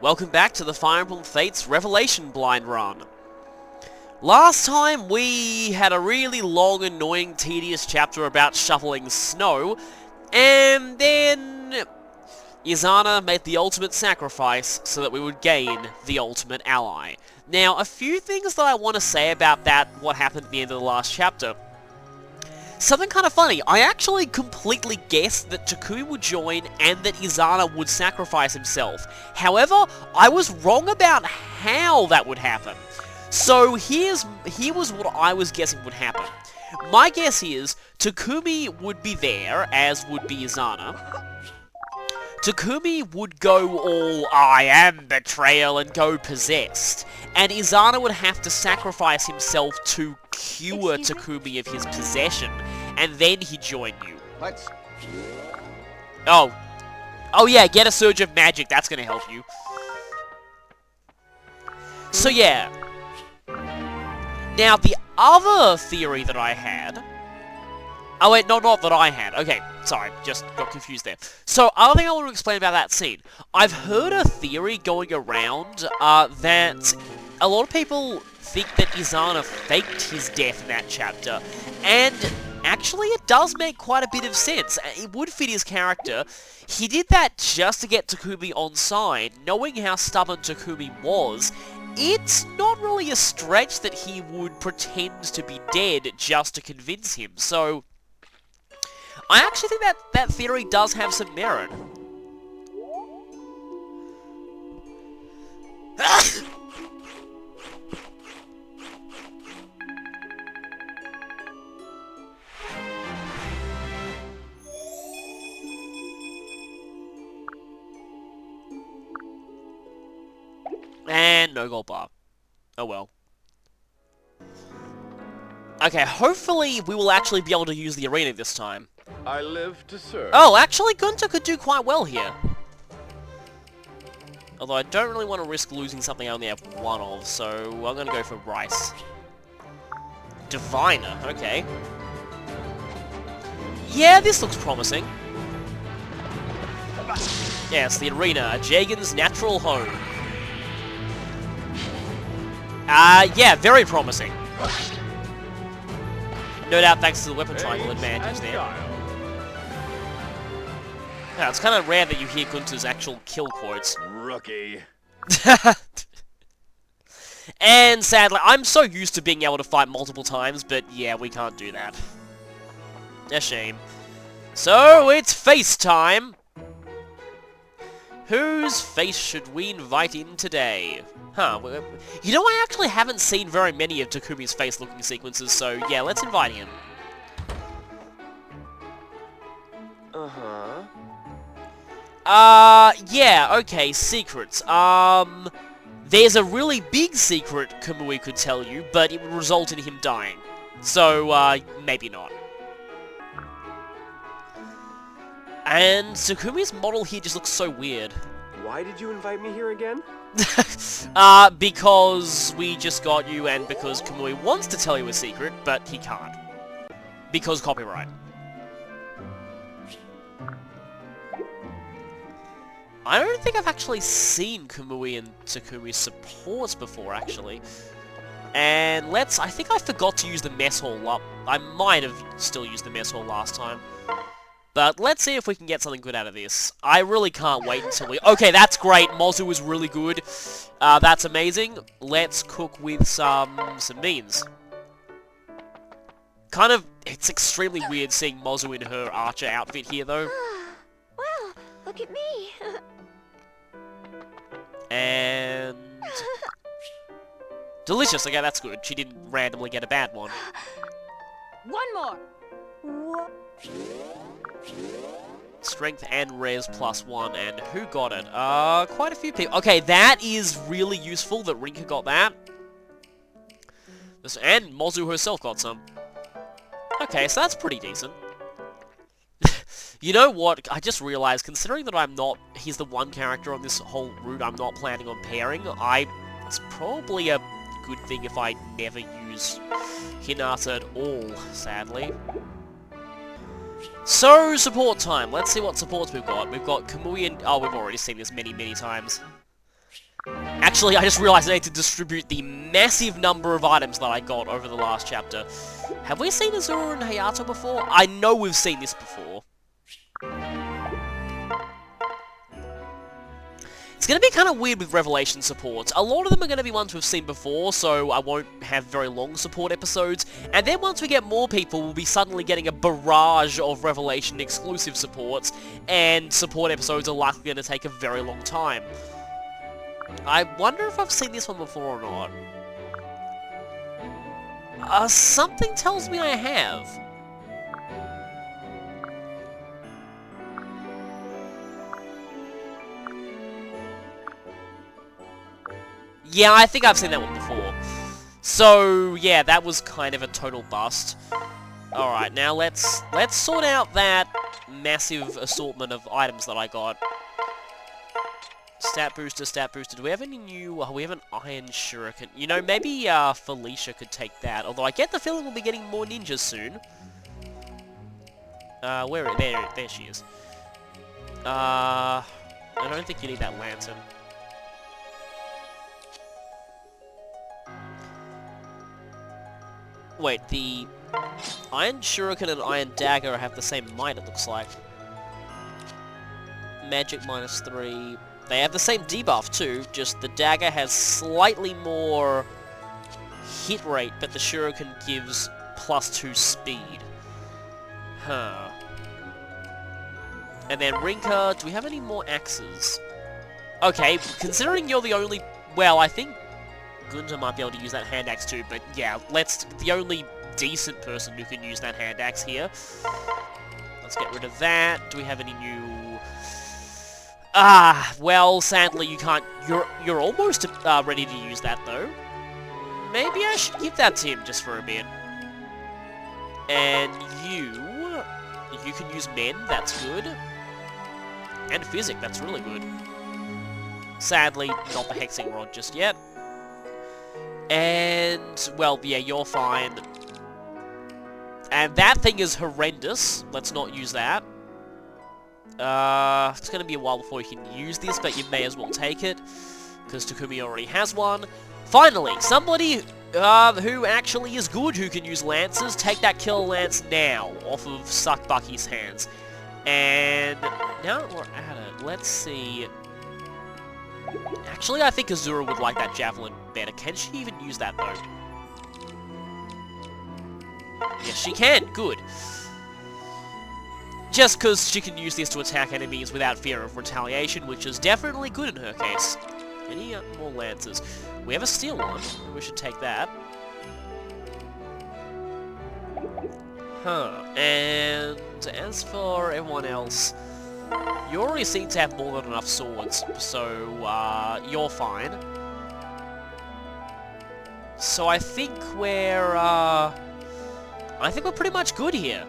Welcome back to the Fire Emblem Fates Revelation Blind Run. Last time we had a really long, annoying, tedious chapter about shoveling snow, and then Izana made the ultimate sacrifice so that we would gain the ultimate ally. Now, a few things that I want to say about that, what happened at the end of the last chapter. Something kind of funny, I actually completely guessed that Takumi would join and that Izana would sacrifice himself. However, I was wrong about how that would happen. So here was what I was guessing would happen. My guess is Takumi would be there, as would be Izana. Takumi would go all, I am betrayal, and go possessed. And Izana would have to sacrifice himself to cure Takumi of his possession. And then he'd join you. Let's... Oh. Oh yeah, get a surge of magic, that's gonna help you. So yeah. Now the other theory that I had... Oh wait, no, not that I had. Okay, sorry, just got confused there. So, other thing I want to explain about that scene. I've heard a theory going around that a lot of people think that Izana faked his death in that chapter. And actually, it does make quite a bit of sense. It would fit his character. He did that just to get Takumi on side, knowing how stubborn Takumi was. It's not really a stretch that he would pretend to be dead just to convince him, so... I actually think that theory does have some merit. And no gold bar. Oh well. Okay, hopefully we will actually be able to use the arena this time. I live to serve. Oh, actually Gunter could do quite well here. Although I don't really want to risk losing something I only have one of, so I'm gonna go for Rice. Diviner, okay. Yeah, this looks promising. Yes, the arena, Jagan's natural home. Yeah, very promising. No doubt thanks to the weapon triangle advantage there. Yeah, it's kind of rare that you hear Gunter's actual kill quotes. Rookie. And sadly, I'm so used to being able to fight multiple times, but yeah, we can't do that. A shame. So, it's face time! Whose face should we invite in today? Huh, you know, I actually haven't seen very many of Takumi's face-looking sequences, so yeah, let's invite him. Uh-huh. Yeah, okay, secrets. There's a really big secret Kamui could tell you, but it would result in him dying. So, maybe not. And Takumi's model here just looks so weird. Why did you invite me here again? Because we just got you and because Kamui wants to tell you a secret, but he can't. Because copyright. I don't think I've actually seen Kamui and Takumi's supports before, actually. And I think I forgot to use the mess hall up. I might have still used the mess hall last time. But let's see if we can get something good out of this. I really can't wait until we... Okay, that's great. Mozu is really good. That's amazing. Let's cook with some beans. Kind of... It's extremely weird seeing Mozu in her archer outfit here, though. Well, look at me. And... Delicious. Okay, that's good. She didn't randomly get a bad one. One more. What? Strength and res +1, and who got it? Quite a few people. Okay, that is really useful that Rinka got that. And Mozu herself got some. Okay, so that's pretty decent. You know what? I just realized, considering that he's the one character on this whole route I'm not planning on pairing, it's probably a good thing if I never use Hinata at all, sadly. So, support time. Let's see what supports we've got. We've got Kamui and... Oh, we've already seen this many, many times. Actually, I just realized I need to distribute the massive number of items that I got over the last chapter. Have we seen Azura and Hayato before? I know we've seen this before. It's going to be kind of weird with Revelation supports. A lot of them are going to be ones we've seen before, so I won't have very long support episodes. And then once we get more people, we'll be suddenly getting a barrage of Revelation exclusive supports, and support episodes are likely going to take a very long time. I wonder if I've seen this one before or not. Something tells me I have. Yeah, I think I've seen that one before. So, yeah, that was kind of a total bust. Alright, now let's sort out that massive assortment of items that I got. Stat booster, stat booster. Do we have any new... Oh, we have an iron shuriken. You know, maybe Felicia could take that. Although I get the feeling we'll be getting more ninjas soon. There she is. I don't think you need that lantern. Wait, the iron shuriken and iron dagger have the same might, it looks like. Magic -3. They have the same debuff too, just the dagger has slightly more hit rate, but the shuriken gives +2 speed. Huh. And then Rinka, do we have any more axes? Okay, considering you're the only... Well, I think Gunta might be able to use that hand axe too, but yeah, the only decent person who can use that hand axe here. Let's get rid of that. Do we have any new... Well, sadly you can't... You're almost ready to use that though. Maybe I should give that to him just for a bit. And you can use men, that's good. And physic, that's really good. Sadly, not the hexing rod just yet. And, well, yeah, you're fine. And that thing is horrendous. Let's not use that. It's going to be a while before you can use this, but you may as well take it, because Takumi already has one. Finally, somebody who actually is good who can use lances. Take that killer lance now, off of Suck Bucky's hands. And now that we're at it, let's see... Actually, I think Azura would like that javelin better. Can she even use that, though? Yes, she can. Good. Just because she can use this to attack enemies without fear of retaliation, which is definitely good in her case. Any more lances? We have a steel one. We should take that. Huh. And as for everyone else... You already seem to have more than enough swords, so, you're fine. So I think we're pretty much good here.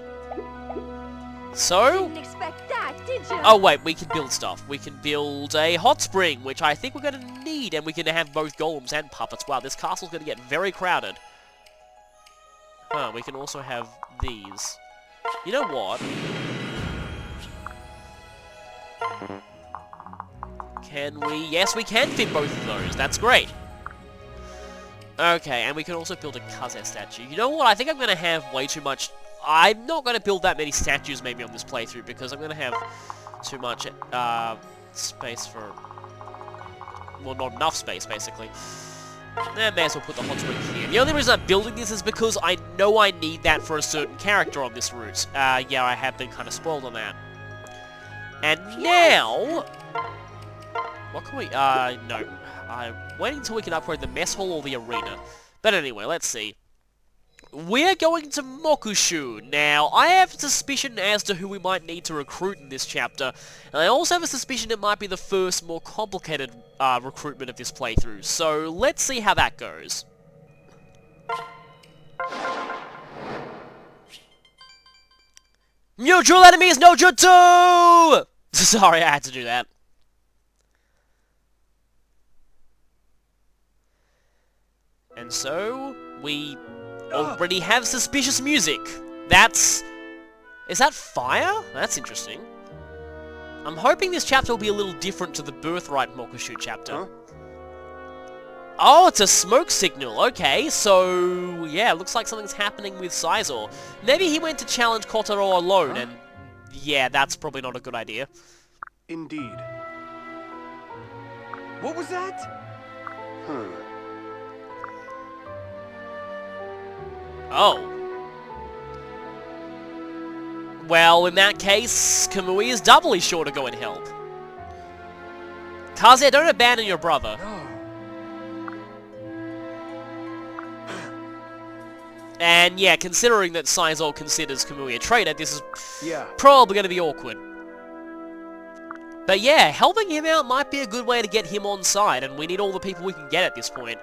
So... Didn't expect that, did you? Oh wait, we can build stuff. We can build a hot spring, which I think we're gonna need, and we can have both golems and puppets. Wow, this castle's gonna get very crowded. Huh, we can also have these. You know what? Can we? Yes, we can fit both of those. That's great. Okay, and we can also build a Kaze statue. You know what? I think I'm going to have way too much... I'm not going to build that many statues maybe on this playthrough, because I'm going to have too much space for... Well, not enough space, basically. I may as well put the hot spring here. The only reason I'm building this is because I know I need that for a certain character on this route. Yeah, I have been kind of spoiled on that. And now... What can we... no. I'm waiting until we can upgrade the mess hall or the arena. But anyway, let's see. We're going to Mokushu. Now, I have a suspicion as to who we might need to recruit in this chapter. And I also have a suspicion it might be the first, more complicated recruitment of this playthrough. So, let's see how that goes. Neutral enemies no jutsu! Sorry, I had to do that. And so, we already have suspicious music. That's... Is that fire? That's interesting. I'm hoping this chapter will be a little different to the Birthright Mokushu chapter. Oh, it's a smoke signal. Okay, so yeah, looks like something's happening with Sizor. Maybe he went to challenge Kotaro alone, and yeah, that's probably not a good idea. Indeed. What was that? Oh. Well, in that case, Kamui is doubly sure to go and help. Kaze, don't abandon your brother. No. And yeah, considering that Sizor considers Kamui a traitor, this is Yeah. probably going to be awkward. But yeah, helping him out might be a good way to get him on side, and we need all the people we can get at this point.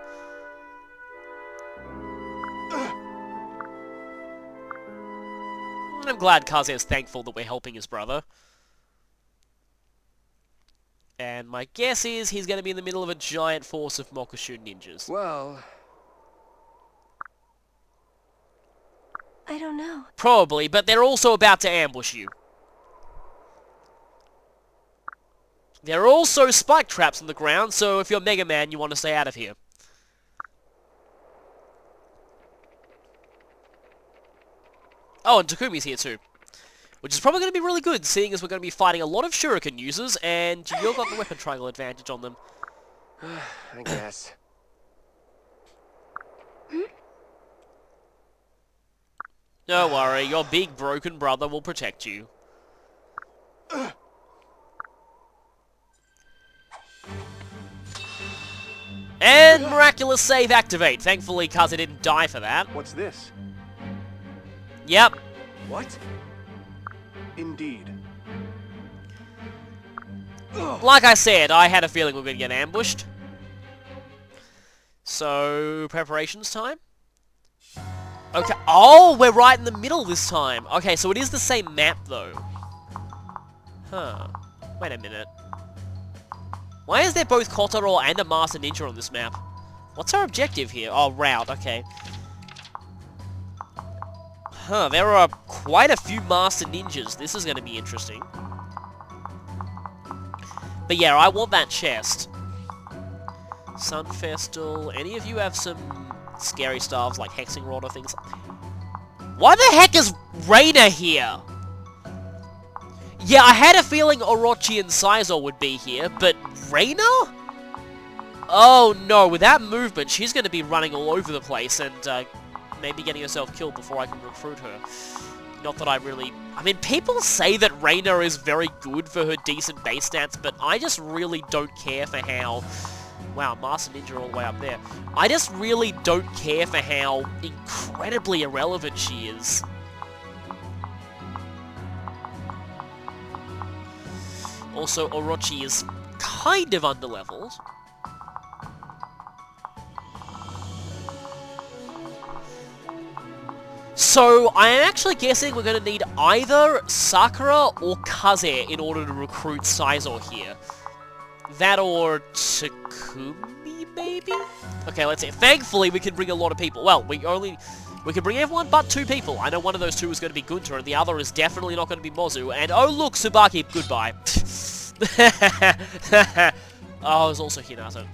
I'm glad Kaze is thankful that we're helping his brother. And my guess is he's going to be in the middle of a giant force of Mokushu ninjas. Well, I don't know. Probably, but they're also about to ambush you. There are also spike traps on the ground, so if you're Mega Man, you want to stay out of here. Oh, and Takumi's here too. Which is probably going to be really good, seeing as we're going to be fighting a lot of Shuriken users, and you've got the weapon triangle advantage on them. I guess. Don't worry, your big broken brother will protect you. And miraculous save activate. Thankfully, Kaze didn't die for that. What's this? Yep. What? Indeed. Like I said, I had a feeling we were going to get ambushed. So, preparations time? Okay. Oh, we're right in the middle this time. Okay, so it is the same map, though. Huh. Wait a minute. Why is there both Kotaro and a Master Ninja on this map? What's our objective here? Oh, route. Okay. Huh, there are quite a few Master Ninjas. This is going to be interesting. But yeah, I want that chest. Sunfestal. Any of you have some scary stuffs like Hexing Rod or things? Why the heck is Reina here? Yeah, I had a feeling Orochi and Sizor would be here, but Reina? Oh no, with that movement, she's going to be running all over the place and maybe getting herself killed before I can recruit her. Not that I really... I mean, people say that Reina is very good for her decent base stats, but I just really don't care for how... Wow, Master Ninja all the way up there. I just really don't care for how incredibly irrelevant she is. Also, Orochi is kind of underleveled. So, I am actually guessing we're going to need either Sakura or Kaze in order to recruit Sizor here. That or Takumi, maybe? Okay, let's see. Thankfully, we can bring a lot of people. Well, we can bring everyone but 2 people. I know one of those 2 is going to be Gunter, and the other is definitely not going to be Mozu. And oh look, Tsubaki, goodbye. Oh, there's also Hinata.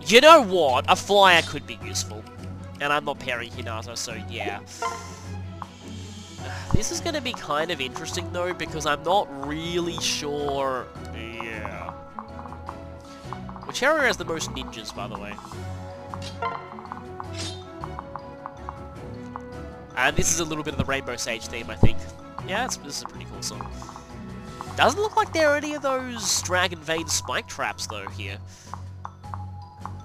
You know what? A flyer could be useful. And I'm not pairing Hinata, so yeah. This is going to be kind of interesting, though, because I'm not really sure... Yeah. Which area has the most ninjas, by the way? And this is a little bit of the Rainbow Sage theme, I think. Yeah, this is a pretty cool song. Doesn't look like there are any of those Dragon Vein spike traps, though, here.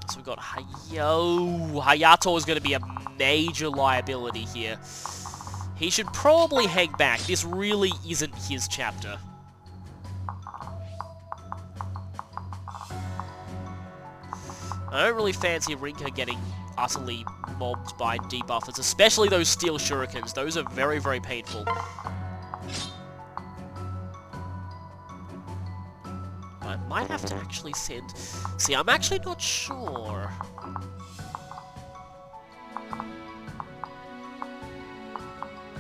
So we've got Hayato is going to be a major liability here. He should probably hang back. This really isn't his chapter. I don't really fancy Rinka getting utterly mobbed by debuffers, especially those steel shurikens. Those are very, very painful. I might have to actually send... See, I'm actually not sure.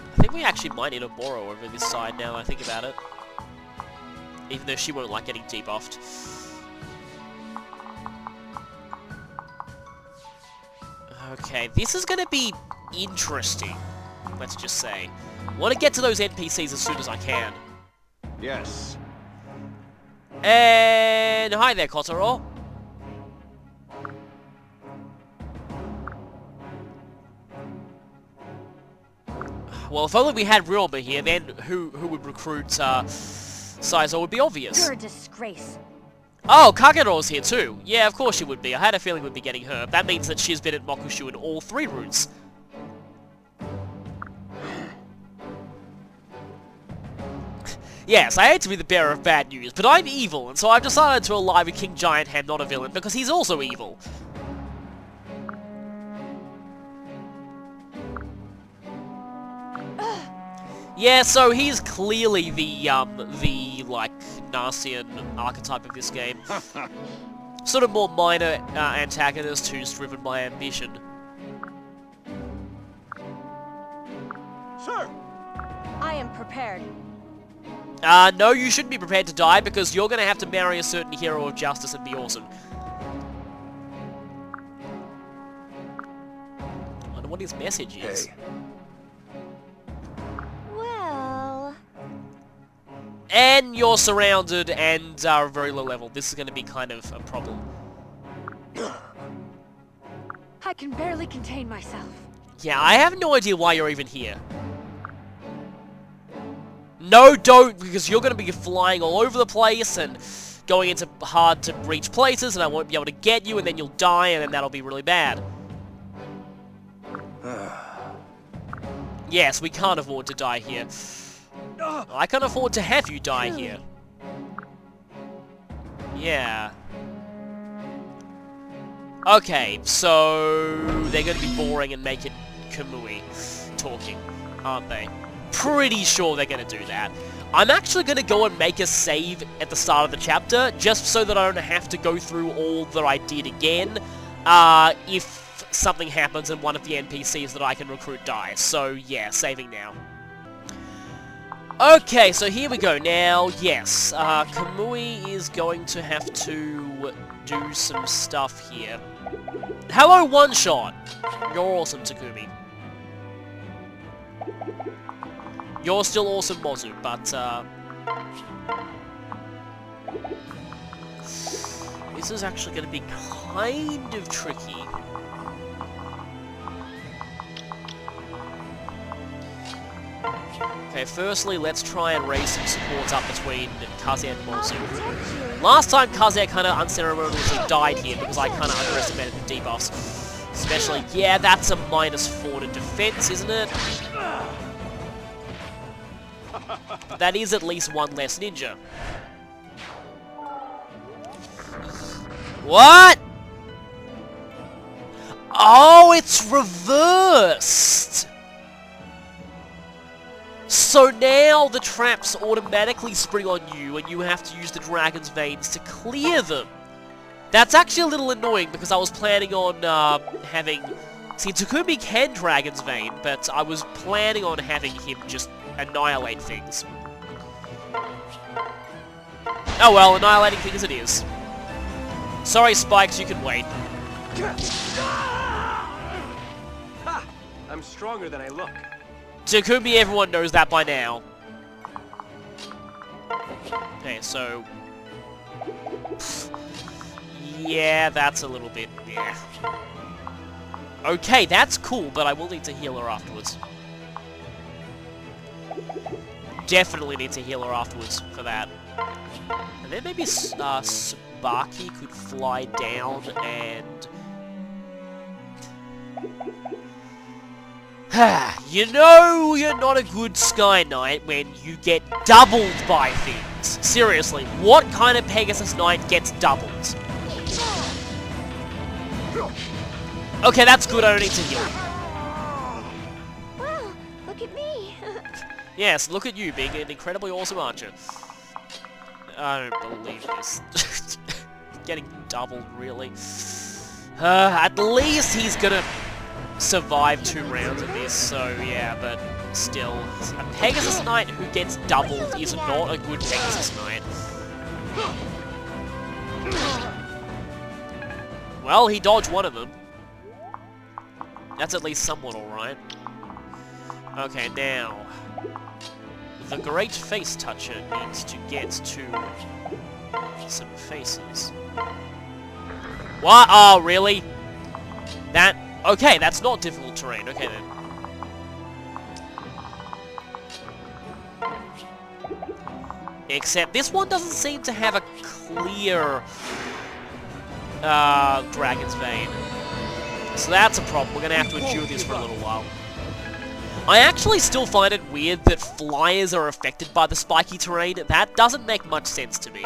I think we actually might need a Moro over this side now I think about it. Even though she won't like getting debuffed. Okay, this is gonna be interesting, let's just say. I want to get to those NPCs as soon as I can. Yes. And hi there, Kotaro. Well, if only we had Ryoma here, then who would recruit Saizo would be obvious. You're a disgrace. Oh, Kagero's here too. Yeah, of course she would be. I had a feeling we'd be getting her. That means that she's been at Mokushu in all 3 routes. Yes, I hate to be the bearer of bad news, but I'm evil, and so I've decided to ally with King Giant Hand, not a villain, because he's also evil. Yeah, so he's clearly the like, Narcian archetype of this game. Sort of more minor antagonist who's driven by ambition. Sir! I am prepared. No, you shouldn't be prepared to die, because you're gonna have to marry a certain hero of justice and be awesome. I wonder what his message is. Hey. Well... And you're surrounded and are very low level. This is gonna be kind of a problem. I can barely contain myself. Yeah, I have no idea why you're even here. No, don't, because you're going to be flying all over the place and going into hard-to-reach places, and I won't be able to get you, and then you'll die, and then that'll be really bad. Yes, we can't afford to die here. I can't afford to have you die here. Yeah. Okay, so they're going to be boring and make it Kamui talking, aren't they? Pretty sure they're going to do that. I'm actually going to go and make a save at the start of the chapter, just so that I don't have to go through all that I did again, if something happens and one of the NPCs that I can recruit dies. So yeah, saving now. Okay, so here we go. Now, yes, Kamui is going to have to do some stuff here. Hello, One Shot! You're awesome, Takumi. You're still awesome, Mozu, but, this is actually going to be kind of tricky. Okay, firstly, let's try and raise some supports up between Kaze and Mozu. Last time, Kaze kind of unceremoniously died here because I kind of underestimated the debuffs. Especially, yeah, that's a -4 to defense, isn't it? That is at least one less ninja. What? Oh, it's reversed! So now the traps automatically spring on you and you have to use the Dragon's Veins to clear them. That's actually a little annoying because I was planning on having... See, Takumi can Dragon's Vein, but I was planning on having him just annihilate things. Oh well, annihilating things it is. Sorry, Spikes, you can wait. Ha! I'm stronger than I look. Takumi, everyone knows that by now. Okay, so... Yeah, that's a little bit... yeah. Okay, that's cool, but I will need to heal her afterwards. Definitely need to heal her afterwards for that. And then maybe Sparky could fly down and... You know you're not a good Sky Knight when you get doubled by things. Seriously, what kind of Pegasus Knight gets doubled? Okay, that's good, I don't need to heal. Well, look at me. Yes, look at you being an incredibly awesome archer. I don't believe this. Getting doubled, really. At least he's gonna survive 2 rounds of this, so yeah, but still. A Pegasus Knight who gets doubled is not a good Pegasus Knight. Well, he dodged one of them. That's at least somewhat alright. Okay, now... the great face toucher needs to get to... some faces. What? Oh, really? That... okay, that's not difficult terrain. Okay, then. Except this one doesn't seem to have a clear... Dragon's Vein. So that's a problem. We're going to have to endure this for a little while. I actually still find it weird that flyers are affected by the spiky terrain. That doesn't make much sense to me.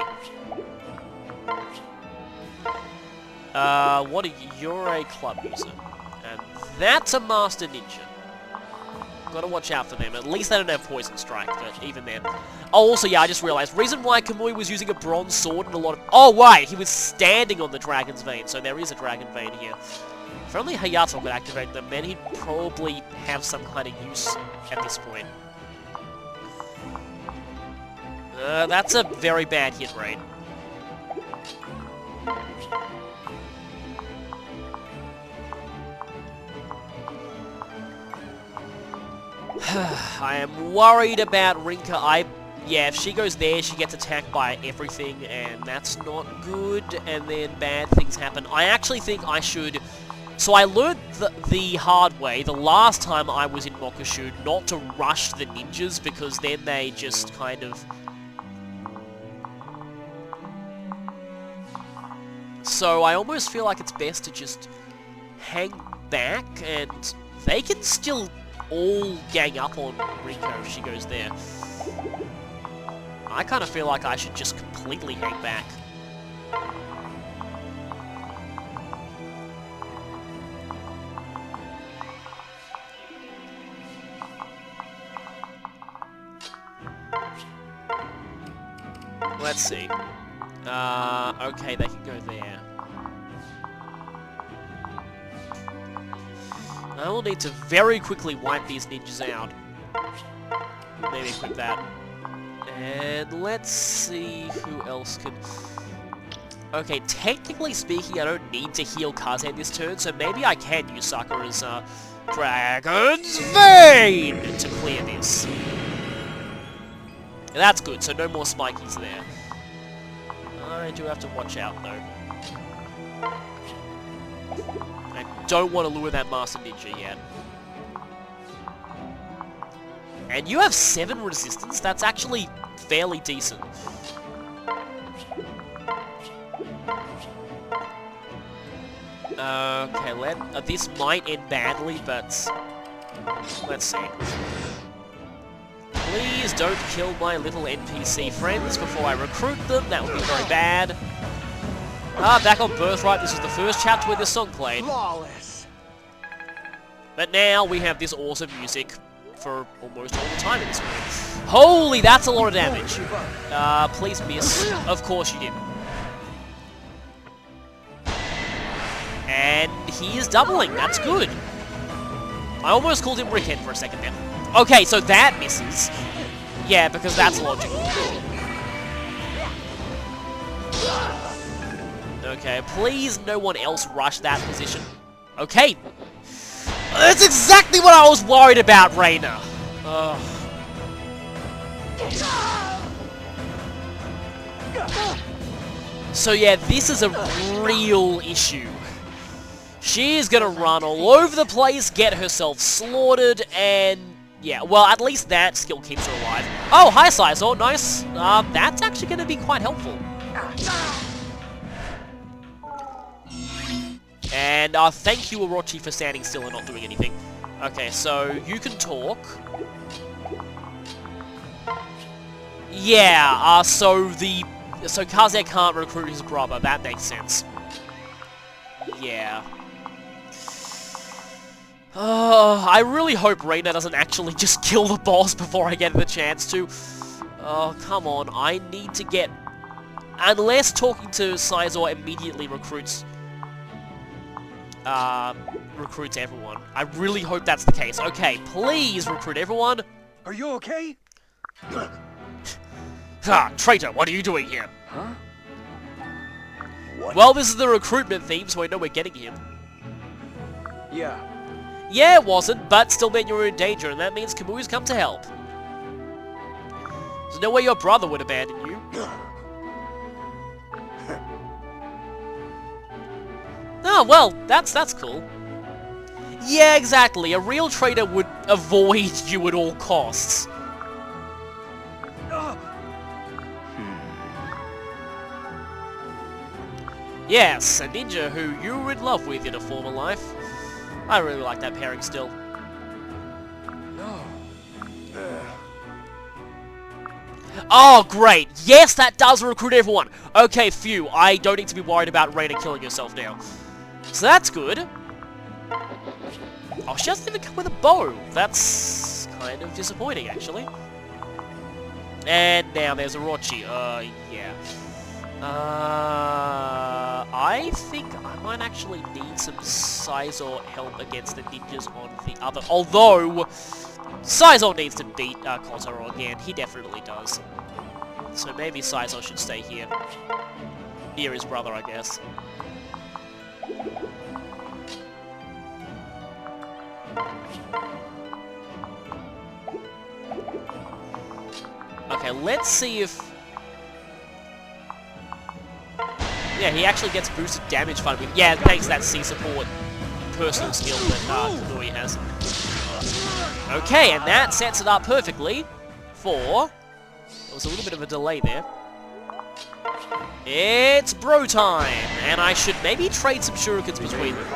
What are you? You're a club user. And that's a Master Ninja. Gotta watch out for them. At least they don't have Poison Strike, but even then. Oh, also, yeah, I just realized. Reason why Kamui was using a bronze sword and a lot of... oh, right! He was standing on the Dragon's Vein, so there is a Dragon Vein here. If only Hayato could activate them, then he'd probably have some kind of use at this point. That's a very bad hit rate. I am worried about Rinka. Yeah, if she goes there, she gets attacked by everything, and that's not good, and then bad things happen. I actually think I should... so I learned the hard way, the last time I was in Mokushu, not to rush the ninjas, because then they just kind of... so I almost feel like it's best to just hang back, and they can still all gang up on Rico if she goes there. I kind of feel like I should just completely hang back. Let's see. Okay, they can go there. I will need to very quickly wipe these ninjas out. Maybe equip that. And let's see who else can... okay, technically speaking, I don't need to heal Kaze this turn, so maybe I can use Sakura's Dragon's Vein to clear this. That's good, so no more spikies there. I do have to watch out, though. I don't want to lure that Master Ninja yet. And you have 7 resistance? That's actually fairly decent. Okay, this might end badly, but... let's see. Please don't kill my little NPC friends before I recruit them. That would be very bad. Back on Birthright, this is the first chapter where this song played. Flawless. But now we have this awesome music for almost all the time in this game. Holy, that's a lot of damage. Please miss. Of course you didn't. And he is doubling. That's good. I almost called him Rickhead for a second there. Okay, so that misses. Yeah, because that's logical. Okay, please no one else rush that position. Okay. That's exactly what I was worried about, Reina. So yeah, this is a real issue. She is gonna run all over the place, get herself slaughtered, and... yeah, well, at least that skill keeps her alive. Oh, hi, Sizor, nice. That's actually gonna be quite helpful. And, thank you, Orochi, for standing still and not doing anything. Okay, so, you can talk. Yeah, so Kaze can't recruit his brother, that makes sense. Yeah. I really hope Reina doesn't actually just kill the boss before I get the chance to. Oh, come on, I need to get... unless talking to Sizor immediately recruits everyone. I really hope that's the case. Okay, please recruit everyone. Are you okay? Ha, traitor, what are you doing here? Huh? What? Well, this is the recruitment theme, so I know we're getting him. Yeah. Yeah, it wasn't, but still meant you were in danger, and that means Kamui's come to help. There's no way your brother would abandon you. Oh, well, that's cool. Yeah, exactly. A real traitor would avoid you at all costs. Yes, a ninja who you were in love with in a former life. I really like that pairing still. Oh, great. Yes, that does recruit everyone. Okay, phew. I don't need to be worried about Reina killing herself now. So that's good. Oh, she doesn't even come with a bow. That's kind of disappointing, actually. And now there's Orochi. Yeah. I think I might actually need some Sizor help against the ninjas on the other... Although, Sizor needs to beat Kotaro again. He definitely does. So maybe Sizor should stay here. Near his brother, I guess. Okay, let's see if... Yeah, he actually gets boosted damage fun with... Yeah, thanks to that C support personal skill that Kamui has. Okay, and that sets it up perfectly for... There was a little bit of a delay there. It's bro time! And I should maybe trade some shurikens between them.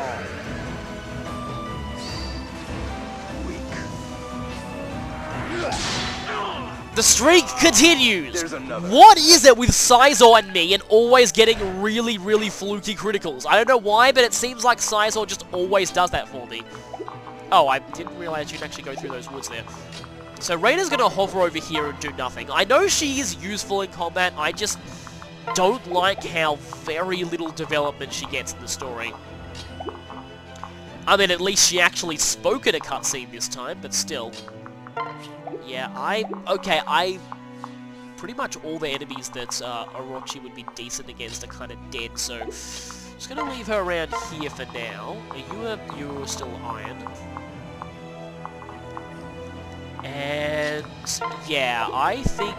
The streak continues! What is it with Sizor and me and always getting really, really fluky criticals? I don't know why, but it seems like Sizor just always does that for me. Oh, I didn't realize you can actually go through those woods there. So Reina's gonna hover over here and do nothing. I know she is useful in combat, I just don't like how very little development she gets in the story. I mean, at least she actually spoke in a cutscene this time, but still. Yeah, pretty much all the enemies that Orochi would be decent against are kind of dead, so just gonna leave her around here for now. You're still iron. And yeah, I think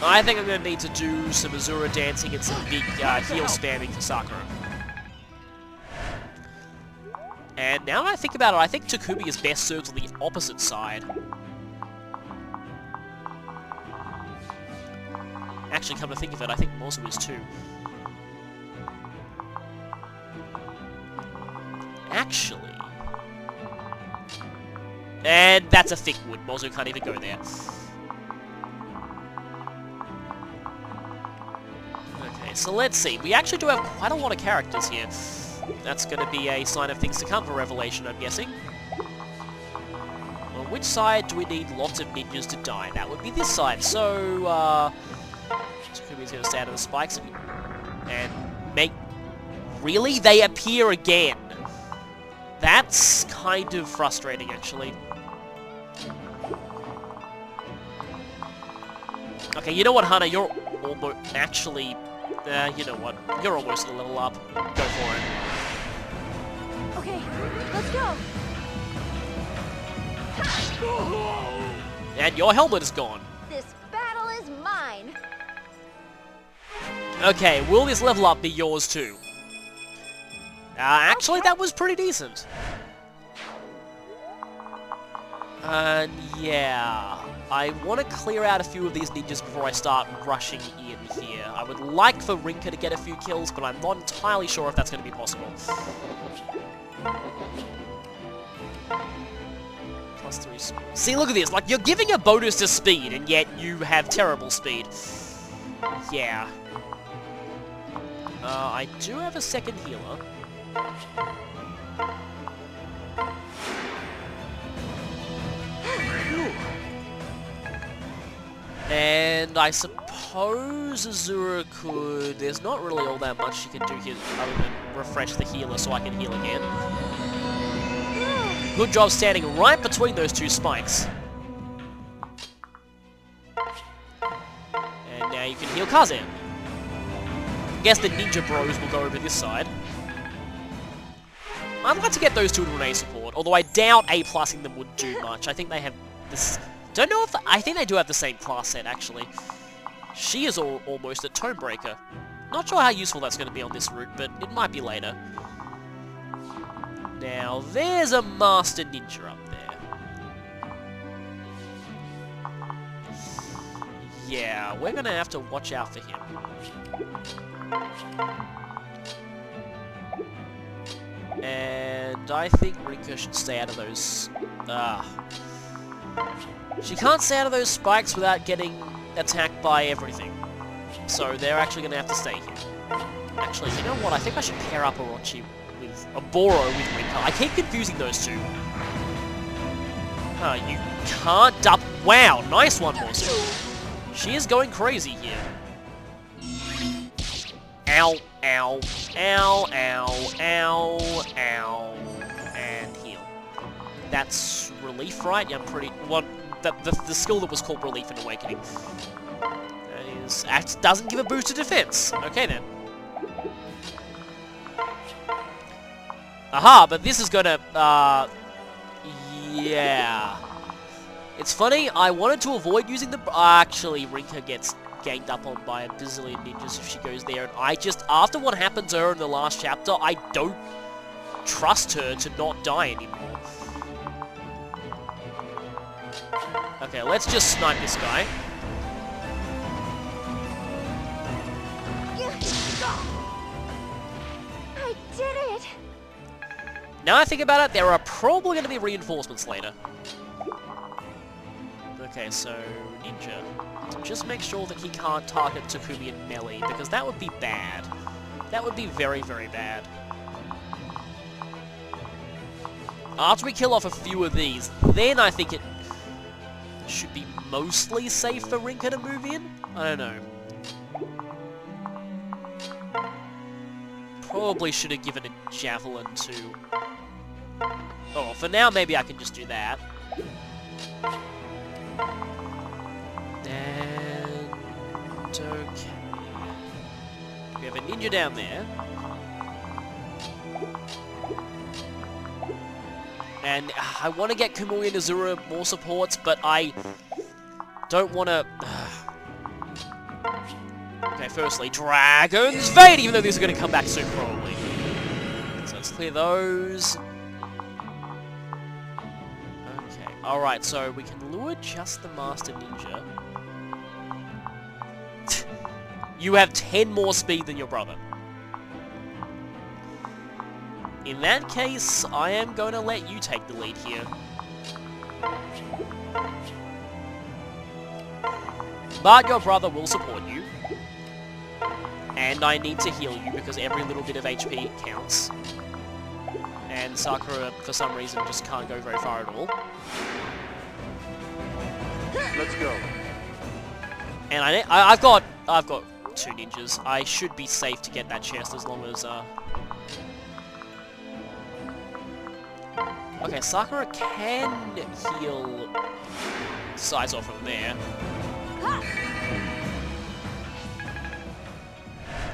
I'm gonna need to do some Azura dancing and some big heal spamming for Sakura. And now that I think about it, I think Takumi is best served on the opposite side. Actually, come to think of it, I think Mozu is too. Actually... And that's a thick wood. Mozu can't even go there. Okay, so let's see. We actually do have quite a lot of characters here. That's going to be a sign of things to come for Revelation, I'm guessing. On which side do we need lots of ninjas to die? That would be this side. So, Takumi's going to stay out of the spikes and make... Really? They appear again. That's kind of frustrating, actually. Okay, you know what, Hana? You're almost... Actually... you know what? You're almost a level up. Go for it. Okay, let's go. And your helmet is gone. This battle is mine. Okay, will this level up be yours too? Actually, that was pretty decent. Yeah. I want to clear out a few of these ninjas before I start rushing in here. I would like for Rinka to get a few kills, but I'm not entirely sure if that's going to be possible. Plus 3 speed. See, look at this. Like, you're giving a bonus to speed, and yet you have terrible speed. Yeah. I do have a second healer. And I suppose Azura could... There's not really all that much she can do here other than refresh the healer so I can heal again. Good job standing right between those two spikes. And now you can heal Kazan. I guess the ninja bros will go over this side. I'd like to get those two to an A support, although I doubt A+ing them would do much. I think they have this... Don't know if... I think they do have the same class set, actually. She is almost a Tonebreaker. Not sure how useful that's going to be on this route, but it might be later. Now, there's a Master Ninja up there. Yeah, we're going to have to watch out for him. And I think Rinka should stay out of those... She can't stay out of those spikes without getting attacked by everything. So they're actually going to have to stay here. Actually, you know what? I think I should pair up Orochi with... Boro with Rinka. I keep confusing those two. You can't dump... Wow, nice one, Mozu. She is going crazy here. Ow, ow, ow, ow, ow, ow, and heal. That's relief, right? Yeah, I'm pretty... Well, the skill that was called relief in Awakening. That doesn't give a boost to defense. Okay, then. Aha, but this is gonna... yeah. It's funny, I wanted to avoid using the... Actually, Rinka gets ganged up on by a bazillion ninjas if she goes there, and I just... After what happened to her in the last chapter, I don't trust her to not die anymore. Okay, let's just snipe this guy. I did it! Now I think about it, there are probably going to be reinforcements later. Okay, so Ninja. Just make sure that he can't target Takumi in melee, because that would be bad. That would be very, very bad. After we kill off a few of these, then I think it should be mostly safe for Rinka to move in? I don't know. Probably should have given a javelin to... Oh, for now maybe I can just do that. And... okay. We have a ninja down there. And I want to get Kamui and Azura more supports, but I don't want to... Okay, firstly, Dragon's Fate, even though these are going to come back soon, probably. So let's clear those. Okay, alright, so we can lure just the Master Ninja. You have 10 more speed than your brother. In that case, I am going to let you take the lead here. But your brother will support you. And I need to heal you because every little bit of HP counts. And Sakura, for some reason, just can't go very far at all. Let's go. And I've got 2 ninjas. I should be safe to get that chest as long as Okay, Sakura can heal Saizo from there.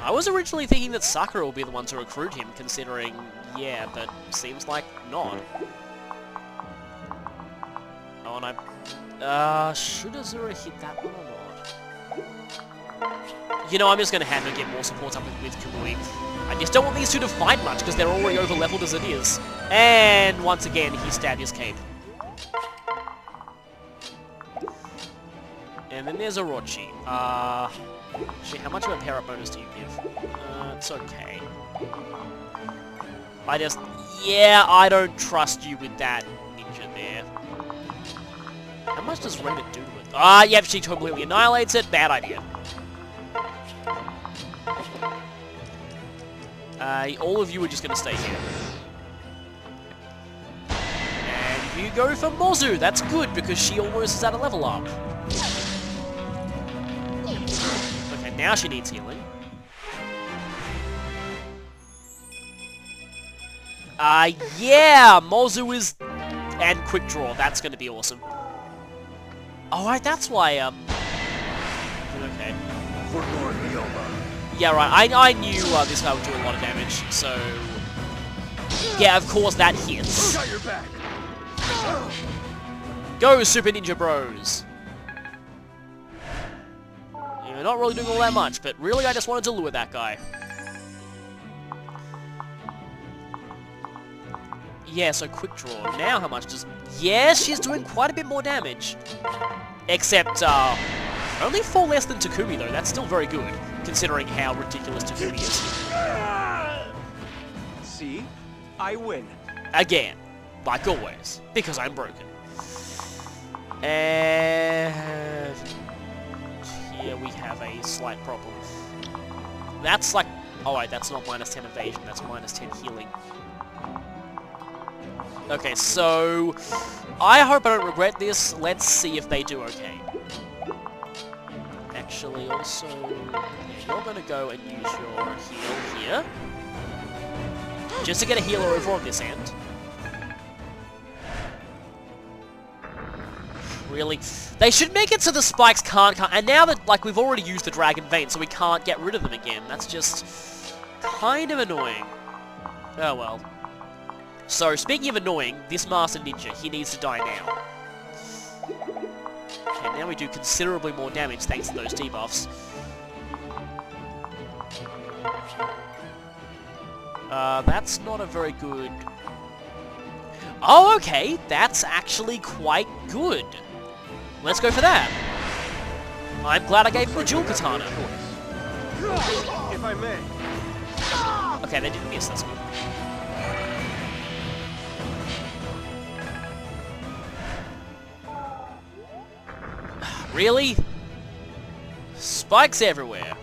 I was originally thinking that Sakura will be the one to recruit him, considering, yeah, but seems like not. Oh, and should Azura hit that one or not? You know, I'm just gonna have her get more supports up with Kamui. I just don't want these two to fight much, because they're already over-leveled as it is. And once again, he stabbed his cape. And then there's Orochi. Actually, how much of a pair-up bonus do you give? It's okay. Yeah, I don't trust you with that ninja there. How much does Raven do to it? Yep, she completely annihilates it. Bad idea. All of you are just going to stay here. And you go for Mozu. That's good, because she almost is at a level up. Okay, now she needs healing. Yeah! Mozu is... And quick draw. That's going to be awesome. Alright, that's why, okay. Yeah, right. I knew this guy would do a lot of damage, so... Yeah, of course that hits. Got your back. Go, Super Ninja Bros! You're not really doing all that much, but really I just wanted to lure that guy. Yeah, so quick draw. Now how much does... Yeah, she's doing quite a bit more damage. Except, only 4 less than Takumi, though. That's still very good, considering how ridiculous Takumi is. See? I win. Again. Like always. Because I'm broken. And... here we have a slight problem. That's like... oh wait, that's not minus 10 evasion, that's minus 10 healing. Okay, so... I hope I don't regret this. Let's see if they do okay. Actually, also... yeah, you're gonna go and use your heal here. Just to get a healer over on this end. Really? They should make it so the spikes can't come... and now that, like, we've already used the Dragon Vein, so we can't get rid of them again. That's just... kind of annoying. Oh well. So, speaking of annoying, this Master Ninja, he needs to die now. And now we do considerably more damage thanks to those debuffs. That's not a very good... oh, okay, that's actually quite good. Let's go for that. I'm glad I gave him the dual katana. If I may. Okay, they didn't miss, that's good. Really? Spikes everywhere.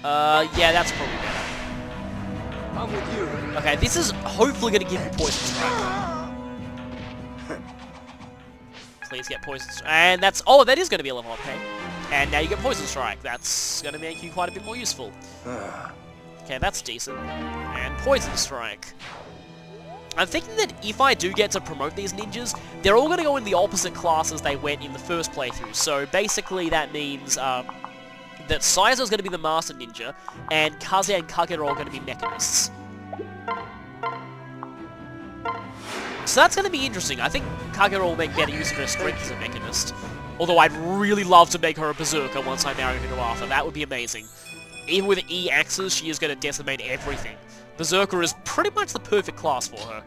Yeah, that's probably better. I'm with you. Okay, this is hopefully going to give you Poison Strike. Please get Poison Strike. And that's... oh, that is going to be a level up, okay? And now you get Poison Strike. That's going to make you quite a bit more useful. Okay, that's decent. And Poison Strike. I'm thinking that if I do get to promote these ninjas, they're all going to go in the opposite classes they went in the first playthrough. So basically that means that Saizo's going to be the Master Ninja, and Kaze and Kage are all going to be Mechanists. So that's going to be interesting. I think Kage will make better use of her strength as a Mechanist. Although I'd really love to make her a Berserker once I marry her to Arthur. That would be amazing. Even with E axes, she is going to decimate everything. Berserker is pretty much the perfect class for her.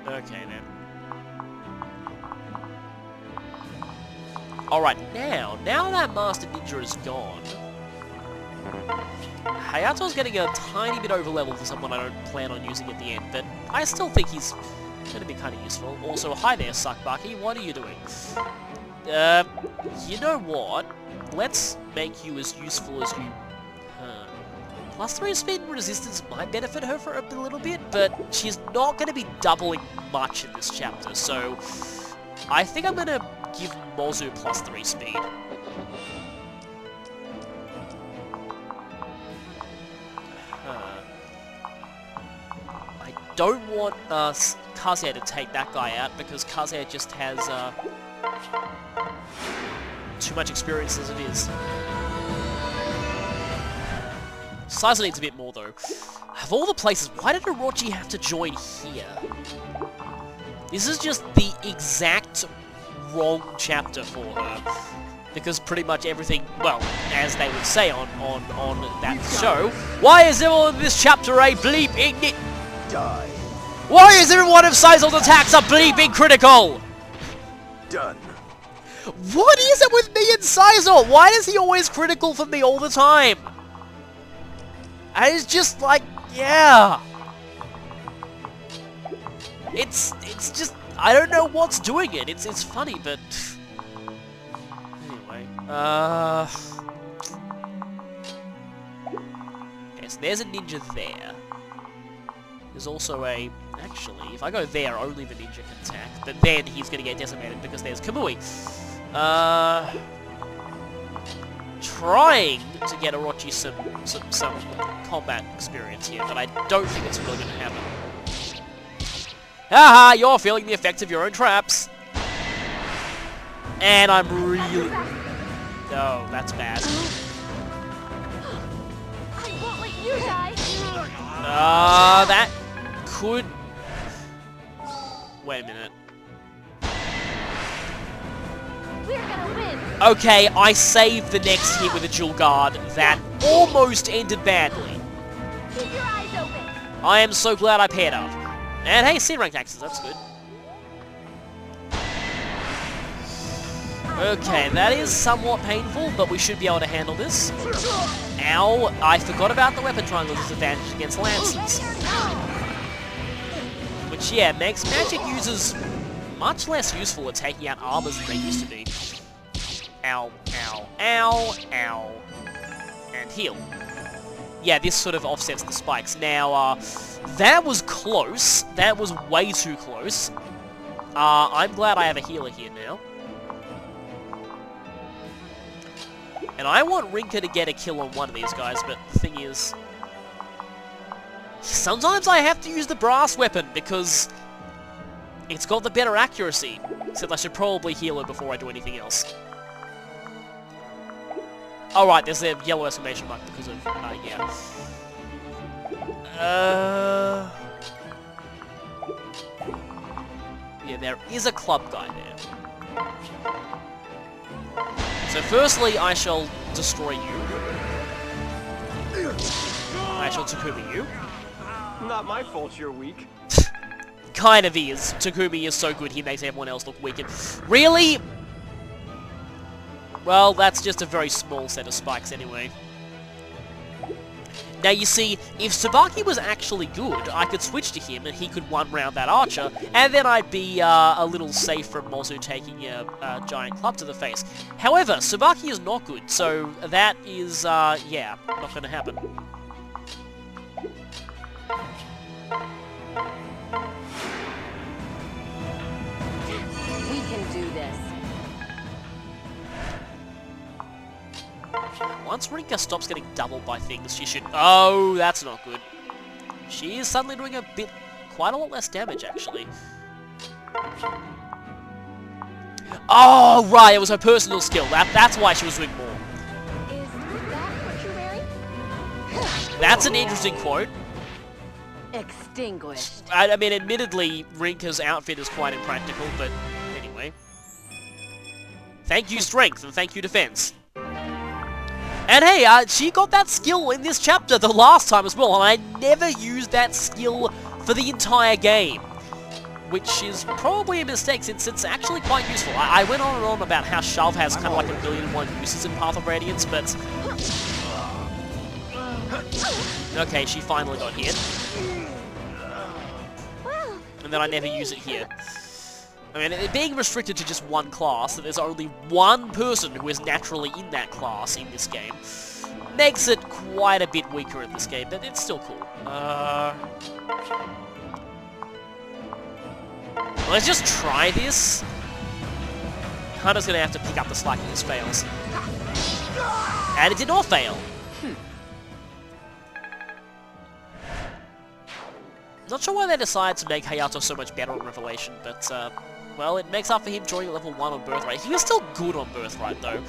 Okay then. Alright, now that Master Ninja is gone, Hayato's getting a tiny bit over level for someone I don't plan on using at the end, but I still think he's going to be kind of useful. Also, hi there, Suckbucky, what are you doing? You know what? Let's make you as useful as you... Plus 3 spin resistance might benefit her for a little bit, but she's not going to be doubling much in this chapter, so I think I'm going to give Mozu plus 3 speed. I don't want Kaze to take that guy out, because Kaze just has too much experience as it is. Saizo needs a bit more, though. Of all the places, why did Orochi have to join here? This is just the exact wrong chapter for her. Because pretty much everything, well, as they would say on that show, why is everyone in this chapter a bleeping it? Die. Why is every one of Saizo's attacks a bleeping critical? Done. What is it with me and Saizo? Why is he always critical for me all the time? And it's just like, yeah. It's just, I don't know what's doing it. It's funny, but anyway. Okay, so there's a ninja there. There's also a... actually, if I go there, only the ninja can attack. But then he's going to get decimated because there's Kamui. Trying to get Orochi some combat experience here, but I don't think it's really going to happen. Haha, you're feeling the effects of your own traps. And I'm really... oh, that's bad. That could... Wait a minute. We're gonna win. Okay, I saved the next hit with a dual guard. That almost ended badly. Keep your eyes open. I am so glad I paired up. And hey, C-rank axes, that's good. Okay, that is somewhat painful, but we should be able to handle this. Ow, I forgot about the weapon triangle disadvantage against lances. Which, yeah, makes magic users much less useful at taking out armors than they used to be. Ow, ow, ow, ow. And heal. Yeah, this sort of offsets the spikes. Now, that was close. That was way too close. I'm glad I have a healer here now. And I want Rinka to get a kill on one of these guys, but the thing is... Sometimes I have to use the brass weapon, because it's got the better accuracy. Except I should probably heal her before I do anything else. Oh right, there's a yellow exclamation mark because of, yeah. Yeah, there is a club guy there. So firstly, I shall destroy you. I shall Takumi you. Not my fault you're weak. Kind of is. Takumi is so good, he makes everyone else look weak. Really? Well, that's just a very small set of spikes anyway. Now you see, if Tsubaki was actually good, I could switch to him and he could one-round that archer, and then I'd be a little safe from Mozu taking a giant club to the face. However, Tsubaki is not good, so that is, yeah, not gonna happen. We can do this. Once Rinka stops getting doubled by things, she should... Oh, that's not good. She is suddenly doing quite a lot less damage, actually. Oh, right, it was her personal skill. That's why she was doing more. Is that what you're wearing? That's an interesting quote. Extinguished. I mean, admittedly, Rinka's outfit is quite impractical, but anyway. Thank you, strength, and thank you, defense. And hey, she got that skill in this chapter the last time as well, and I never used that skill for the entire game. Which is probably a mistake, since it's actually quite useful. I went on and on about how Shove has kind of like 1,000,001 uses in Path of Radiance, but... Okay, she finally got hit. And then I never use it here. I mean, it being restricted to just one class, that there's only one person who is naturally in that class in this game, makes it quite a bit weaker in this game, but it's still cool. Let's just try this. Hunter's gonna have to pick up the slack if this fails. And it did not fail. Not sure why they decided to make Hayato so much better on Revelation, but, well, it makes up for him joining at level 1 on Birthright. He was still good on Birthright, though,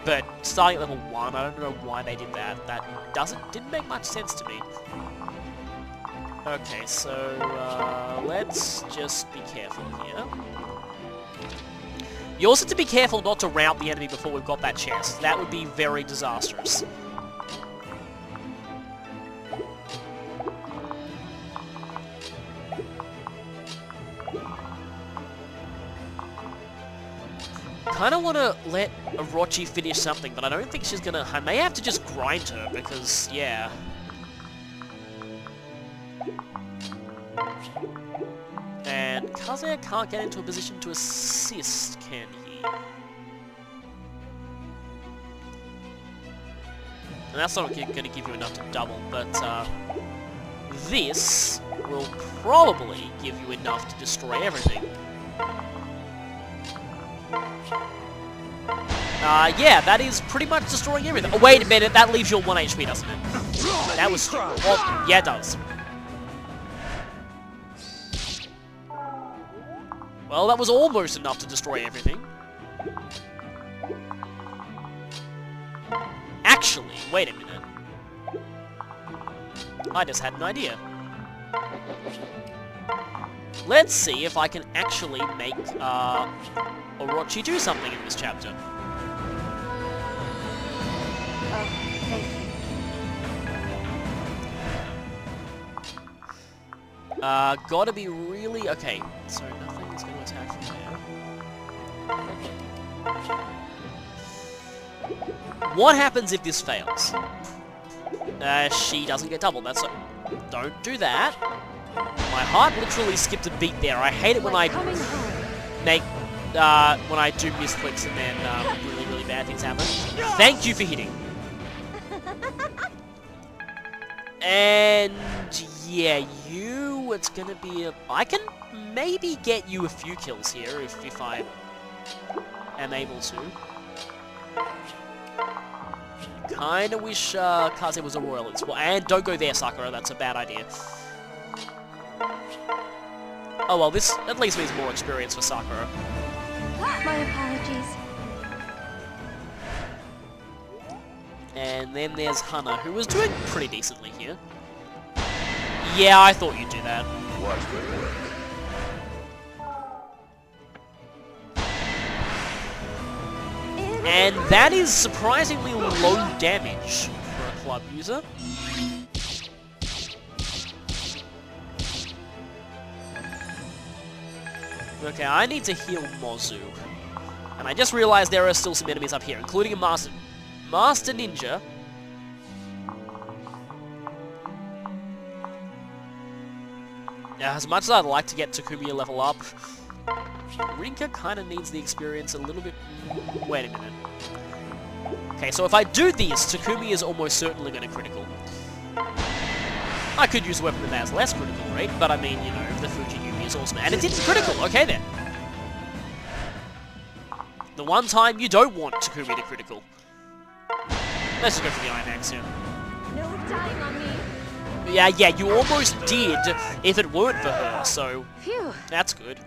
but starting at level 1, I don't know why they did that. That didn't make much sense to me. Okay, so, let's just be careful here. You also have to be careful not to rout the enemy before we've got that chest. That would be very disastrous. I kind of want to let Orochi finish something, but I don't think she's gonna... I may have to just grind her, because, yeah. And Kazuya can't get into a position to assist, can he? And that's not going to give you enough to double, but, this will probably give you enough to destroy everything. Yeah, that is pretty much destroying everything. Oh, wait a minute, that leaves you on 1 HP, doesn't it? That was... Well, yeah, it does. Well, that was almost enough to destroy everything. Actually, wait a minute. I just had an idea. Let's see if I can actually make Orochi do something in this chapter. Oh, thank you. Gotta be really... Okay, so nothing is going to attack from there. What happens if this fails? She doesn't get doubled. That's... Don't do that. My heart literally skipped a beat there. I hate it when I make... when I do misclicks and then really, really bad things happen. Thank you for hitting. And... yeah, you... It's gonna be a... I can maybe get you a few kills here if I am able to. Kinda wish Kaze was a royal as well. And don't go there, Sakura, that's a bad idea. Oh well, this at least means more experience for Sakura. My apologies. And then there's Hana, who was doing pretty decently here. Yeah, I thought you'd do that. Watch my work. And that is surprisingly low damage for a club user. Okay, I need to heal Mozu. And I just realized there are still some enemies up here, including a Master Ninja. Now, as much as I'd like to get Takumi a level up, Rinka kind of needs the experience a little bit... Wait a minute. Okay, so if I do this, Takumi is almost certainly going to critical. I could use a weapon that has less critical rate, but I mean, you know, the Fujiyumi is awesome. And it didn't critical, okay then. The one time you don't want Takumi to critical. Let's just go for the Iron Axe here. No dying on me. Yeah, you almost did if it weren't for her, so Phew. that's good.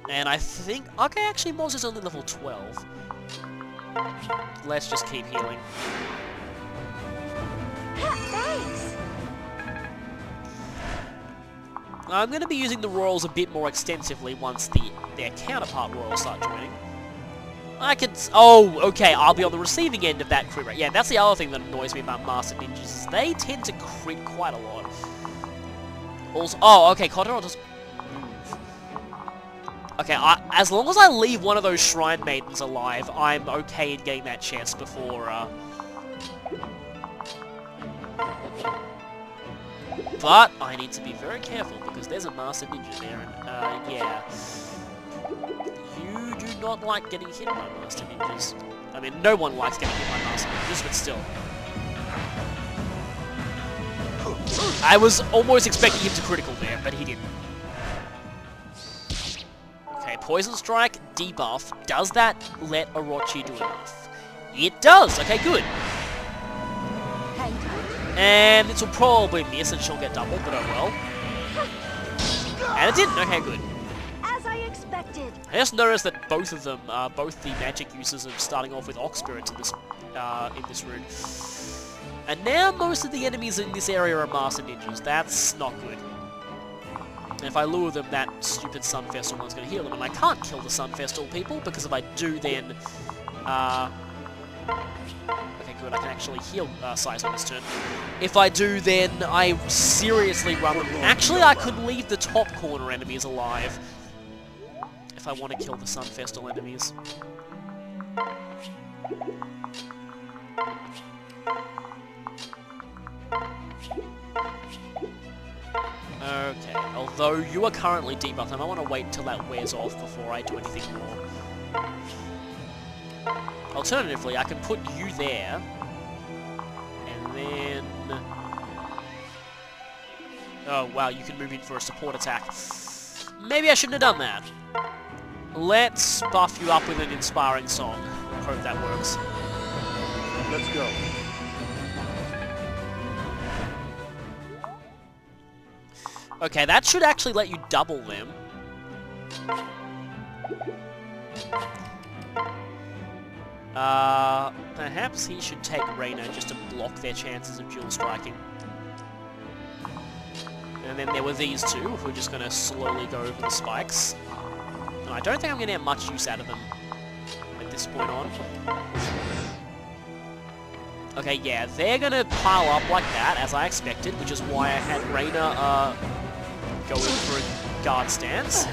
And I think... Okay, actually, Moz is only level 12. Let's just keep healing. Thanks. I'm going to be using the Royals a bit more extensively once their counterpart Royals start joining. I could... Oh, okay, I'll be on the receiving end of that crit rate. Yeah, that's the other thing that annoys me about Master Ninjas, is they tend to crit quite a lot. Also... Oh, okay, Kotaro just... Okay, as long as I leave one of those Shrine Maidens alive, I'm okay in getting that chest before, But I need to be very careful, because there's a Master Ninja there, and, yeah. You do not like getting hit by Master Ninjas. I mean, no one likes getting hit by Master Ninjas, but still. I was almost expecting him to critical there, but he didn't. Okay, Poison Strike, debuff. Does that let Orochi do enough? It does! Okay, good. And this will probably miss and she'll get doubled, but oh well. And it didn't! Okay, good. As I expected. I just noticed that both of them, both the magic uses of starting off with Ox Spirits in this route. And now most of the enemies in this area are Master Ninjas. That's not good. And if I lure them, that stupid Sun Festal one's going to heal them. And I can't kill the Sun Festal people, because if I do, then... Okay, good, I can actually heal Size on this turn. If I do, then I seriously run them. Actually, I could leave the top corner enemies alive, if I want to kill the Sun Festal enemies. Okay, although you are currently debuffed, and I want to wait until that wears off before I do anything more. Alternatively, I can put you there, and then... Oh, wow, you can move in for a support attack. Maybe I shouldn't have done that. Let's buff you up with an inspiring song. Hope that works. Let's go. Okay, that should actually let you double them. Perhaps he should take Reina just to block their chances of dual striking. And then there were these two, if we're just going to slowly go over the spikes. And I don't think I'm going to get much use out of them at this point on. Okay, yeah, they're going to pile up like that, as I expected, which is why I had Reina go in for a guard stance.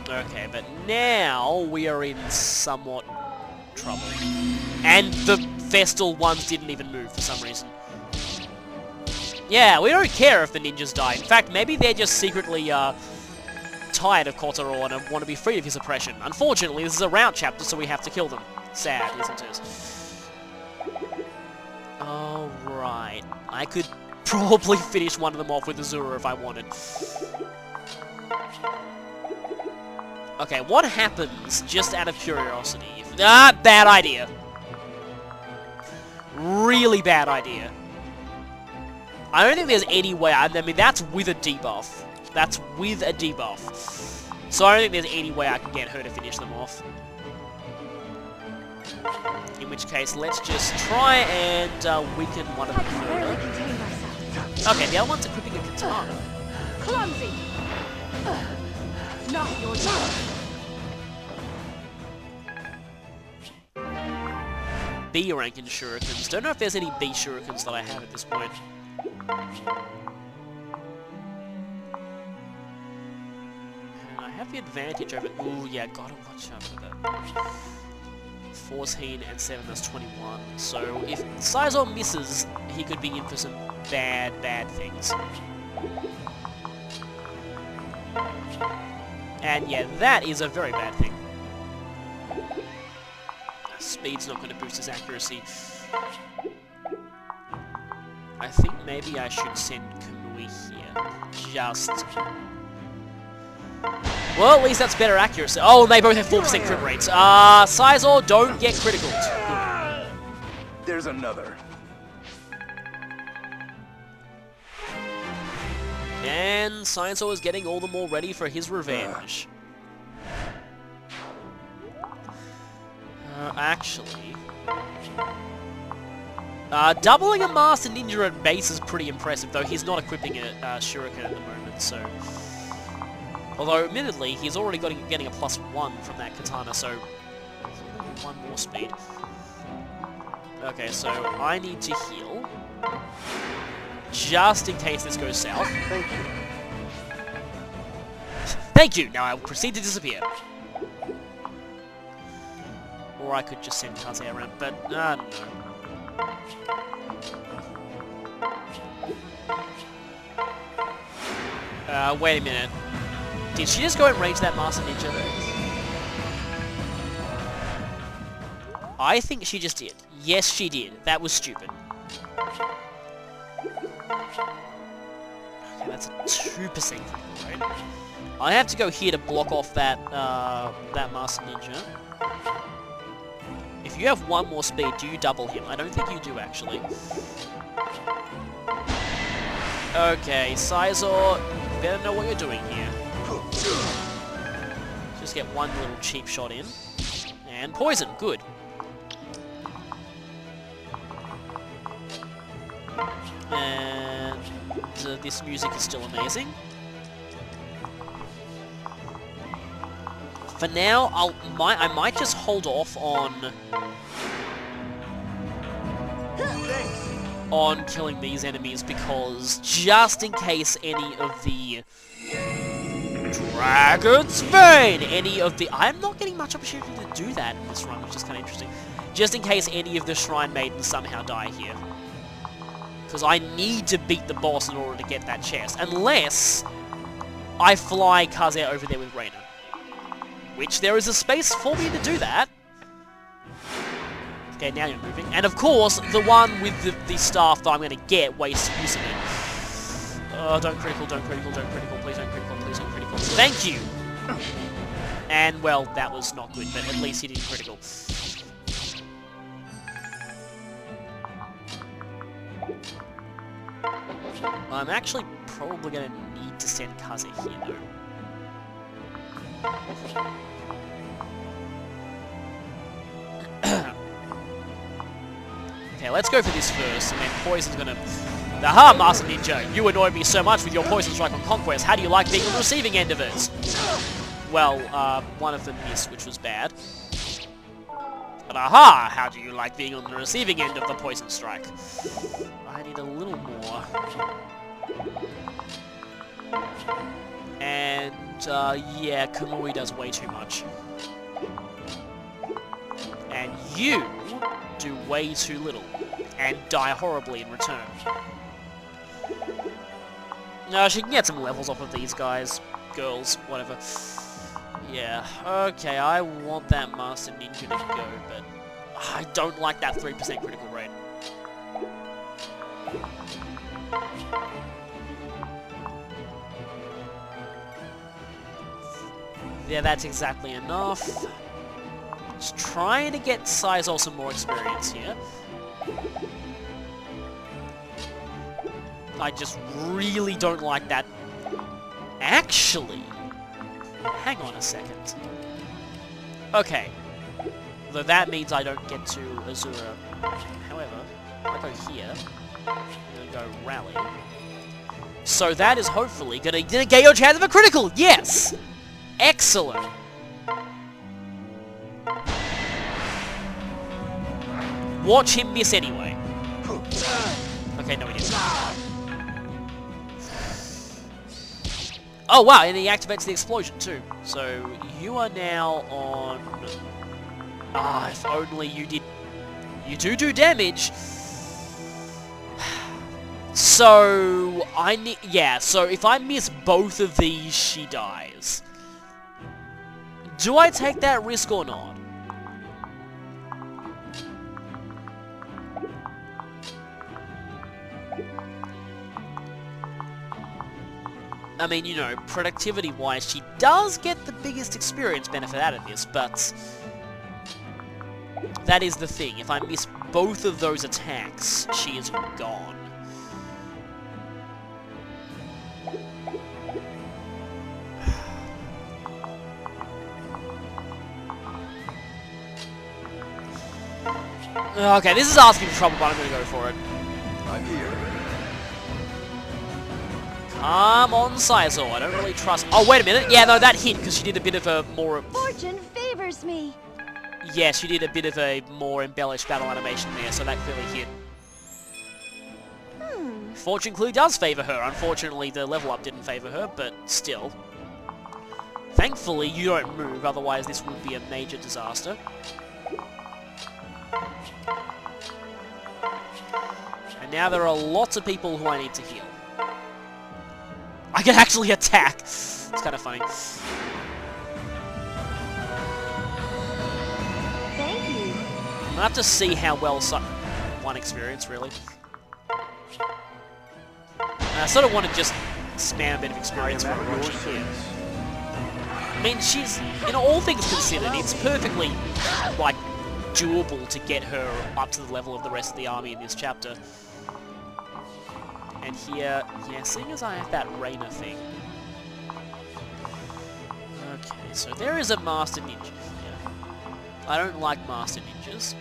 Okay, but now we are in somewhat trouble. And the Vestal ones didn't even move for some reason. Yeah, we don't care if the ninjas die. In fact, maybe they're just secretly tired of Kotaro and want to be free of his oppression. Unfortunately, this is a route chapter, so we have to kill them. Sad, isn't it? Alright. I could probably finish one of them off with Azura if I wanted. Okay, what happens, just out of curiosity? Bad idea. Really bad idea. I don't think there's any way, I mean, that's with a debuff. That's with a debuff. So I don't think there's any way I can get her to finish them off. In which case, let's just try and weaken one of them further. Okay, the other one's equipping a katana. Clumsy! Not your job. B rank in shurikens. Don't know if there's any B shurikens that I have at this point. And I have the advantage over... Ooh, yeah, gotta watch out for that. 14 and 7, that's 21. So if Sizor misses, he could be in for some bad things. And yeah, that is a very bad thing. Speed's not going to boost his accuracy. I think maybe I should send Kamui here. Just... Well, at least that's better accuracy. Oh, they both have 4% crit rates. Sizor, don't get critical. There's another. And Sizor is getting all the more ready for his revenge. Actually... doubling a Master Ninja at base is pretty impressive, though he's not equipping a Shuriken at the moment, so... Although, admittedly, he's already getting a +1 from that katana, so... one more speed. Okay, so I need to heal. Just in case this goes south. Thank you. Thank you! Now I will proceed to disappear. Or I could just send Kaze around, but I don't know. Wait a minute. Did she just go and range that Master Ninja there? I think she just did. Yes, she did. That was stupid. Okay, that's a 2% critical rate. I have to go here to block off that, that Master Ninja. If you have one more speed, do you double him? I don't think you do, actually. Okay, Sizor, you better know what you're doing here. Just get one little cheap shot in. And poison, good. And this music is still amazing. For now, I might just hold off on killing these enemies, because just in case any of the Dragon's Vein, I'm not getting much opportunity to do that in this run, which is kind of interesting. Just in case any of the Shrine Maidens somehow die here. Because I need to beat the boss in order to get that chest, unless I fly Kaze over there with Reina. Which there is a space for me to do that. Okay, now you're moving. And of course, the one with the staff that I'm going to get wastes use of it. Oh, don't critical, don't critical, don't critical, please don't critical, please don't critical. Thank you! And, well, that was not good, but at least he didn't critical. I'm actually probably going to need to send Kaze here, though. Okay, let's go for this first, and then Poison's gonna... Aha, Master Ninja! You annoy me so much with your Poison Strike on Conquest. How do you like being on the receiving end of it? Well, one of them missed, which was bad. But aha! How do you like being on the receiving end of the Poison Strike? I need a little more. And, yeah, Kamui does way too much. And you do way too little. And die horribly in return. No, she can get some levels off of these guys. Girls, whatever. Yeah, okay, I want that Master Ninja to go, but I don't like that 3% critical rate. Yeah, that's exactly enough. Just trying to get Sizol some more experience here. I just really don't like that. Actually, hang on a second. Okay. Though that means I don't get to Azura. However, if I go here, I'm gonna go Rally. So that is hopefully gonna get your chance of a critical! Yes! Excellent! Watch him miss anyway. Okay, no he didn't. Oh wow, and he activates the explosion too. So you are now on... Ah, if only you did... You do damage. So I need... Yeah, so if I miss both of these, she dies. Do I take that risk or not? I mean, you know, productivity-wise, she does get the biggest experience benefit out of this, but that is the thing. If I miss both of those attacks, she is gone. Okay, this is asking for trouble, but I'm gonna go for it. I'm here. Come on, Sizor. I don't really trust... Oh, wait a minute. Yeah, no, that hit, because she did a bit of a more... Fortune favors me. Yeah, she did a bit of a more embellished battle animation there, so that clearly hit. Fortune clearly does favor her. Unfortunately, the level up didn't favor her, but still. Thankfully, you don't move, otherwise this would be a major disaster. And now there are lots of people who I need to heal. I can actually attack! It's kind of funny. Thank you. I'm gonna have to see how well one experience, really. I sort of want to just spam a bit of experience for her here. I mean, she's, you know, all things considered, it's perfectly, like, doable to get her up to the level of the rest of the army in this chapter. And here, yeah, seeing as I have that Rainer thing. Okay, so there is a Master Ninja here. I don't like Master Ninjas.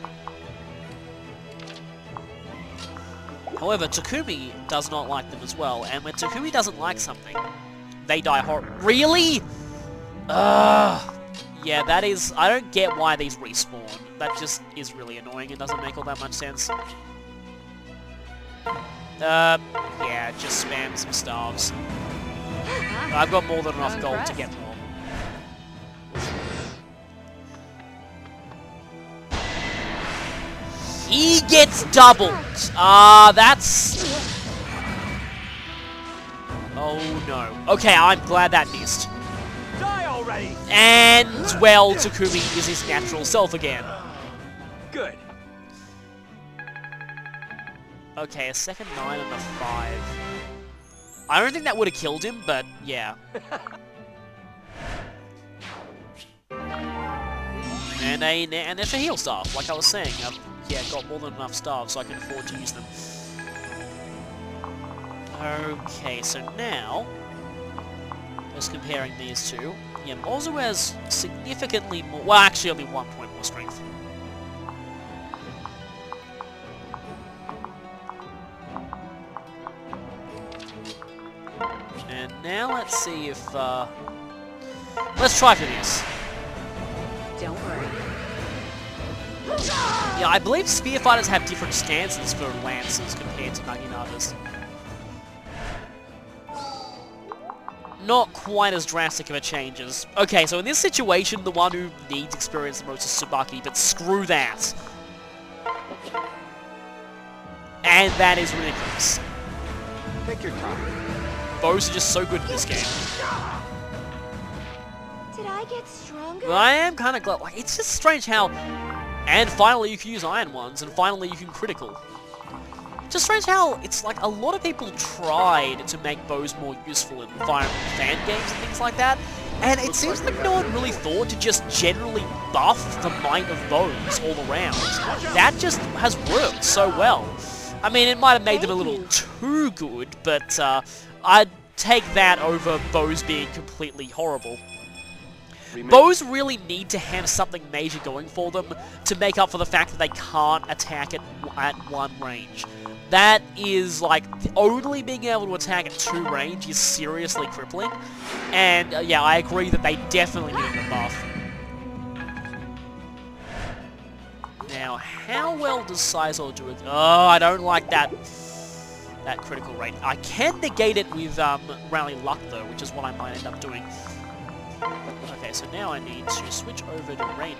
However, Takumi does not like them as well, and when Takumi doesn't like something, they die Really? Ugh! Yeah, that is... I don't get why these respawn. That just is really annoying and doesn't make all that much sense. Yeah, just spam some stars. I've got more than enough gold to get more. He gets doubled! Ah, that's... Oh no. Okay, I'm glad that missed. Die already! And, well, Takumi is his natural self again. Good. Okay, a second 9 and a 5. I don't think that would have killed him, but yeah. And there's a heal staff, like I was saying. I've got more than enough staff, so I can afford to use them. Okay, so now, just comparing these two, yeah, Mozu has significantly more, well actually only 1 point more strength. And now let's see if, let's try for this. Don't worry. Yeah, I believe Spear Fighters have different stances for Lancers compared to Naginatas. Not quite as drastic of a changes. Okay, so in this situation, the one who needs experience the most is Tsubaki, but screw that. And that is ridiculous. Take your time. Bows are just so good in this game. Did I get stronger? But I am kind of glad. Like, it's just strange how... And finally you can use Iron Ones, and finally you can critical. Just strange how it's like a lot of people tried to make bows more useful in Fire Emblem fan games and things like that, and it seems like no one really thought to just generally buff the might of bows all around. That just has worked so well. I mean, it might have made them a little too good, but I'd take that over bows being completely horrible. Bows really need to have something major going for them to make up for the fact that they can't attack at one range. That is, like, only being able to attack at 2 range is seriously crippling. And, yeah, I agree that they definitely need a buff. Now, how well does Sizor do it? Oh, I don't like that critical rate. I can negate it with Rally Luck, though, which is what I might end up doing. Okay, so now I need to switch over to Reina.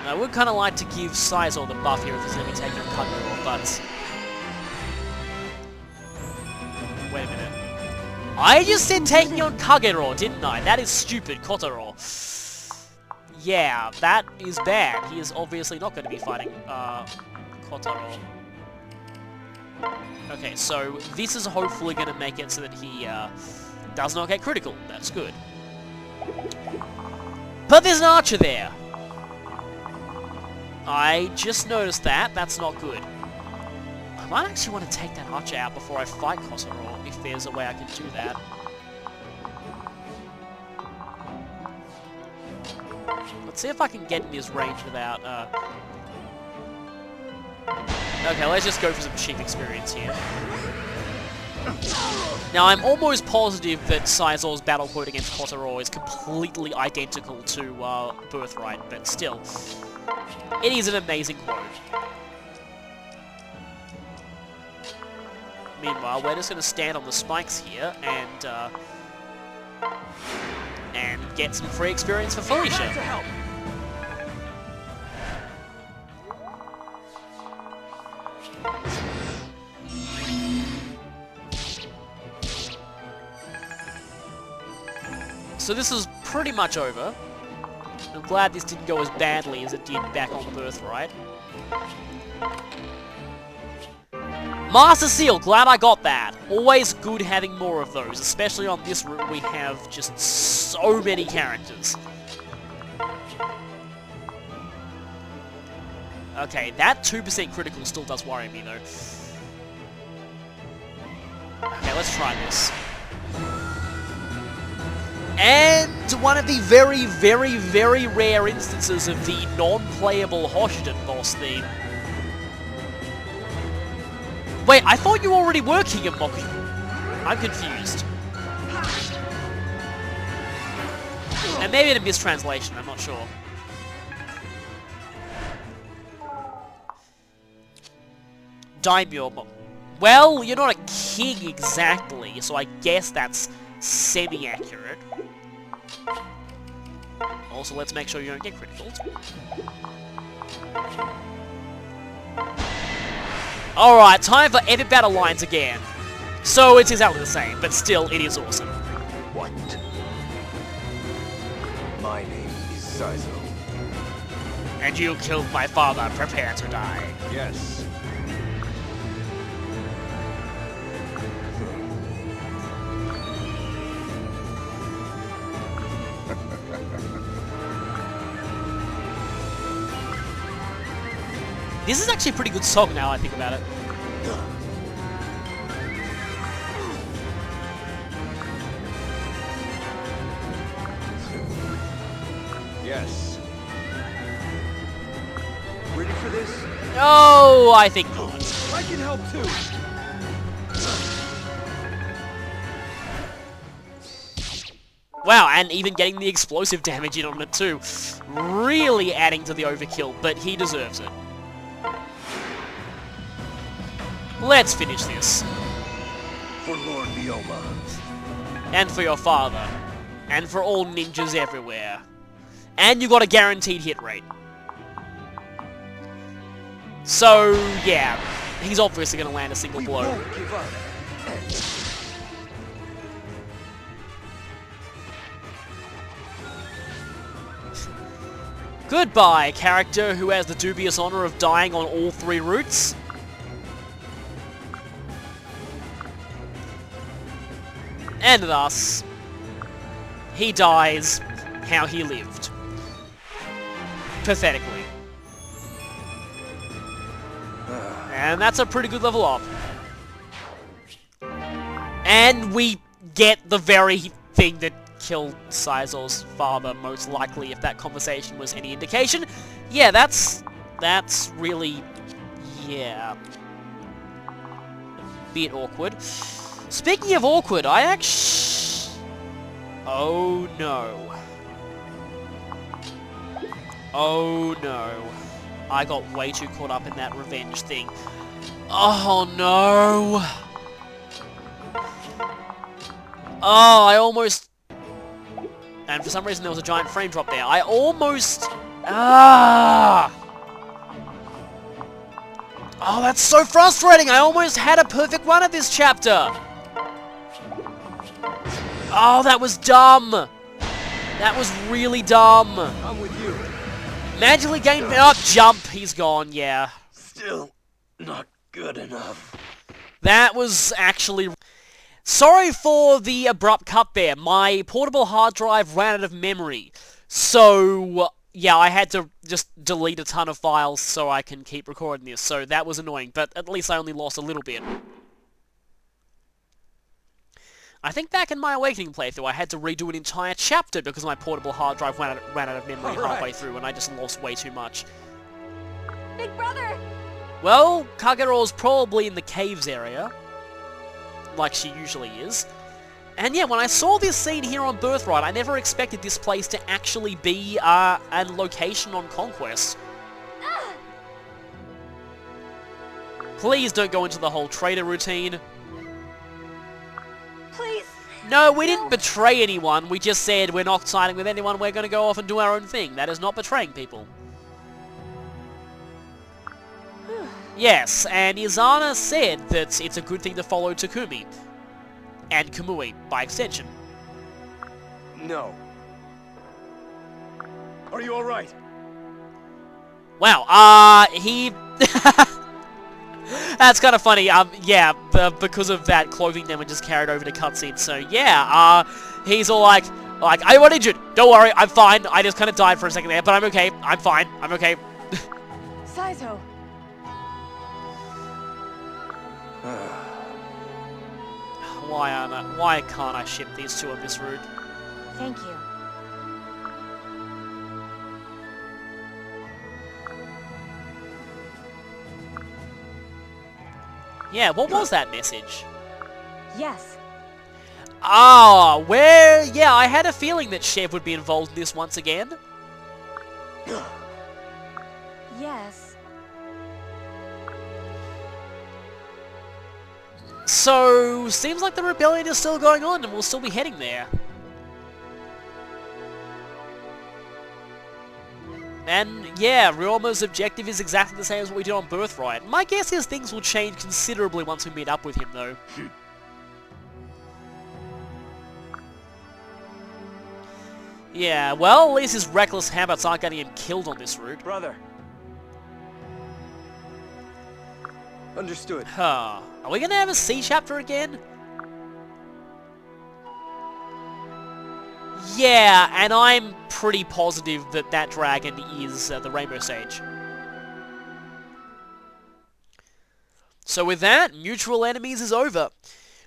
I would kind of like to give Sizor the buff here if he's going to be taking on Kagero, but... Wait a minute. I just said taking on Kagero, didn't I? That is stupid, Kotaro. Yeah, that is bad. He is obviously not going to be fighting Kotaro. Okay, so this is hopefully going to make it so that he does not get critical. That's good. But there's an archer there. I just noticed that. That's not good. I might actually want to take that archer out before I fight Kotaro, if there's a way I can do that. Let's see if I can get in his range without... Okay, let's just go for some cheap experience here. Now, I'm almost positive that Sizor's battle quote against Kotaro is completely identical to Birthright, but still, it is an amazing quote. Meanwhile, we're just going to stand on the spikes here and get some free experience for Felicia. So this is pretty much over. I'm glad this didn't go as badly as it did back on Birthright. Master Seal, glad I got that. Always good having more of those, especially on this route we have just so many characters. Okay, that 2% critical still does worry me though. Okay, let's try this. And one of the very, very, very rare instances of the non-playable Hoshiden boss theme. Wait, I thought you were already working at Moku. I'm confused. And maybe it's a mistranslation, I'm not sure. Daimyo. Well, you're not a king exactly, so I guess that's semi-accurate. Also, let's make sure you don't get criticals. Alright, time for Epic Battle Lines again. So, it's exactly the same, but still, it is awesome. What? My name is Saizo. And you killed my father, prepare to die. Yes. This is actually a pretty good song now I think about it. Yes. Ready for this? Oh, I think not. I can help too. Wow, and even getting the explosive damage in on it too. Really adding to the overkill, but he deserves it. Let's finish this. For Lord Leoma. And for your father. And for all ninjas everywhere. And you got a guaranteed hit rate. So, yeah. He's obviously going to land a single blow. Won't give up. Goodbye, character who has the dubious honor of dying on all 3 routes. And thus, he dies how he lived. Pathetically. And that's a pretty good level up. And we get the very thing that killed Sizor's father, most likely, if that conversation was any indication. Yeah, that's really, yeah, bit awkward. Speaking of awkward, I actually... Oh no. Oh no. I got way too caught up in that revenge thing. Oh no. Oh, I almost... And for some reason there was a giant frame drop there. I almost... Ah! Oh, that's so frustrating! I almost had a perfect run at this chapter! Oh, that was dumb! That was really dumb! I'm with you. Magically gained... Up, jump! He's gone, yeah. Still not good enough. That was actually... Sorry for the abrupt cut there. My portable hard drive ran out of memory. So, yeah, I had to just delete a ton of files so I can keep recording this. So that was annoying, but at least I only lost a little bit. I think back in my Awakening playthrough, I had to redo an entire chapter because my portable hard drive ran out of memory halfway through, and I just lost way too much. Big brother! Well, Kagero's probably in the caves area, like she usually is. And yeah, when I saw this scene here on Birthright, I never expected this place to actually be a location on Conquest. Please don't go into the whole traitor routine. Please! No, we didn't betray anyone. We just said we're not siding with anyone, we're going to go off and do our own thing. That is not betraying people. Yes, and Izana said that it's a good thing to follow Takumi. And Kamui, by extension. No. Are you alright? Wow, he... That's kind of funny, yeah, because of that, clothing damage is carried over to cutscene, so yeah, he's all like, I got injured, don't worry, I'm fine, I just kind of died for a second there, but I'm okay, I'm fine, I'm okay. Saizo! Why can't I ship these two on this route? Thank you. Yeah, what was that message? Yes. Ah, yeah, I had a feeling that Chev would be involved in this once again. Yes. So, seems like the rebellion is still going on and we'll still be heading there. And yeah, Ryoma's objective is exactly the same as what we did on Birthright. My guess is things will change considerably once we meet up with him though. Yeah, well, at least his reckless habits aren't getting him killed on this route. Brother. Understood. Huh. Are we gonna have a sea chapter again? Yeah, and I'm pretty positive that that dragon is the Rainbow Sage. So with that, Mutual Enemies is over.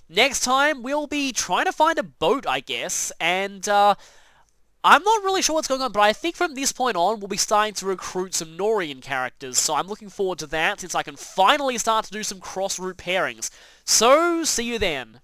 Next time, we'll be trying to find a boat, I guess, and I'm not really sure what's going on, but I think from this point on, we'll be starting to recruit some Norian characters, so I'm looking forward to that, since I can finally start to do some cross-route pairings. So, see you then.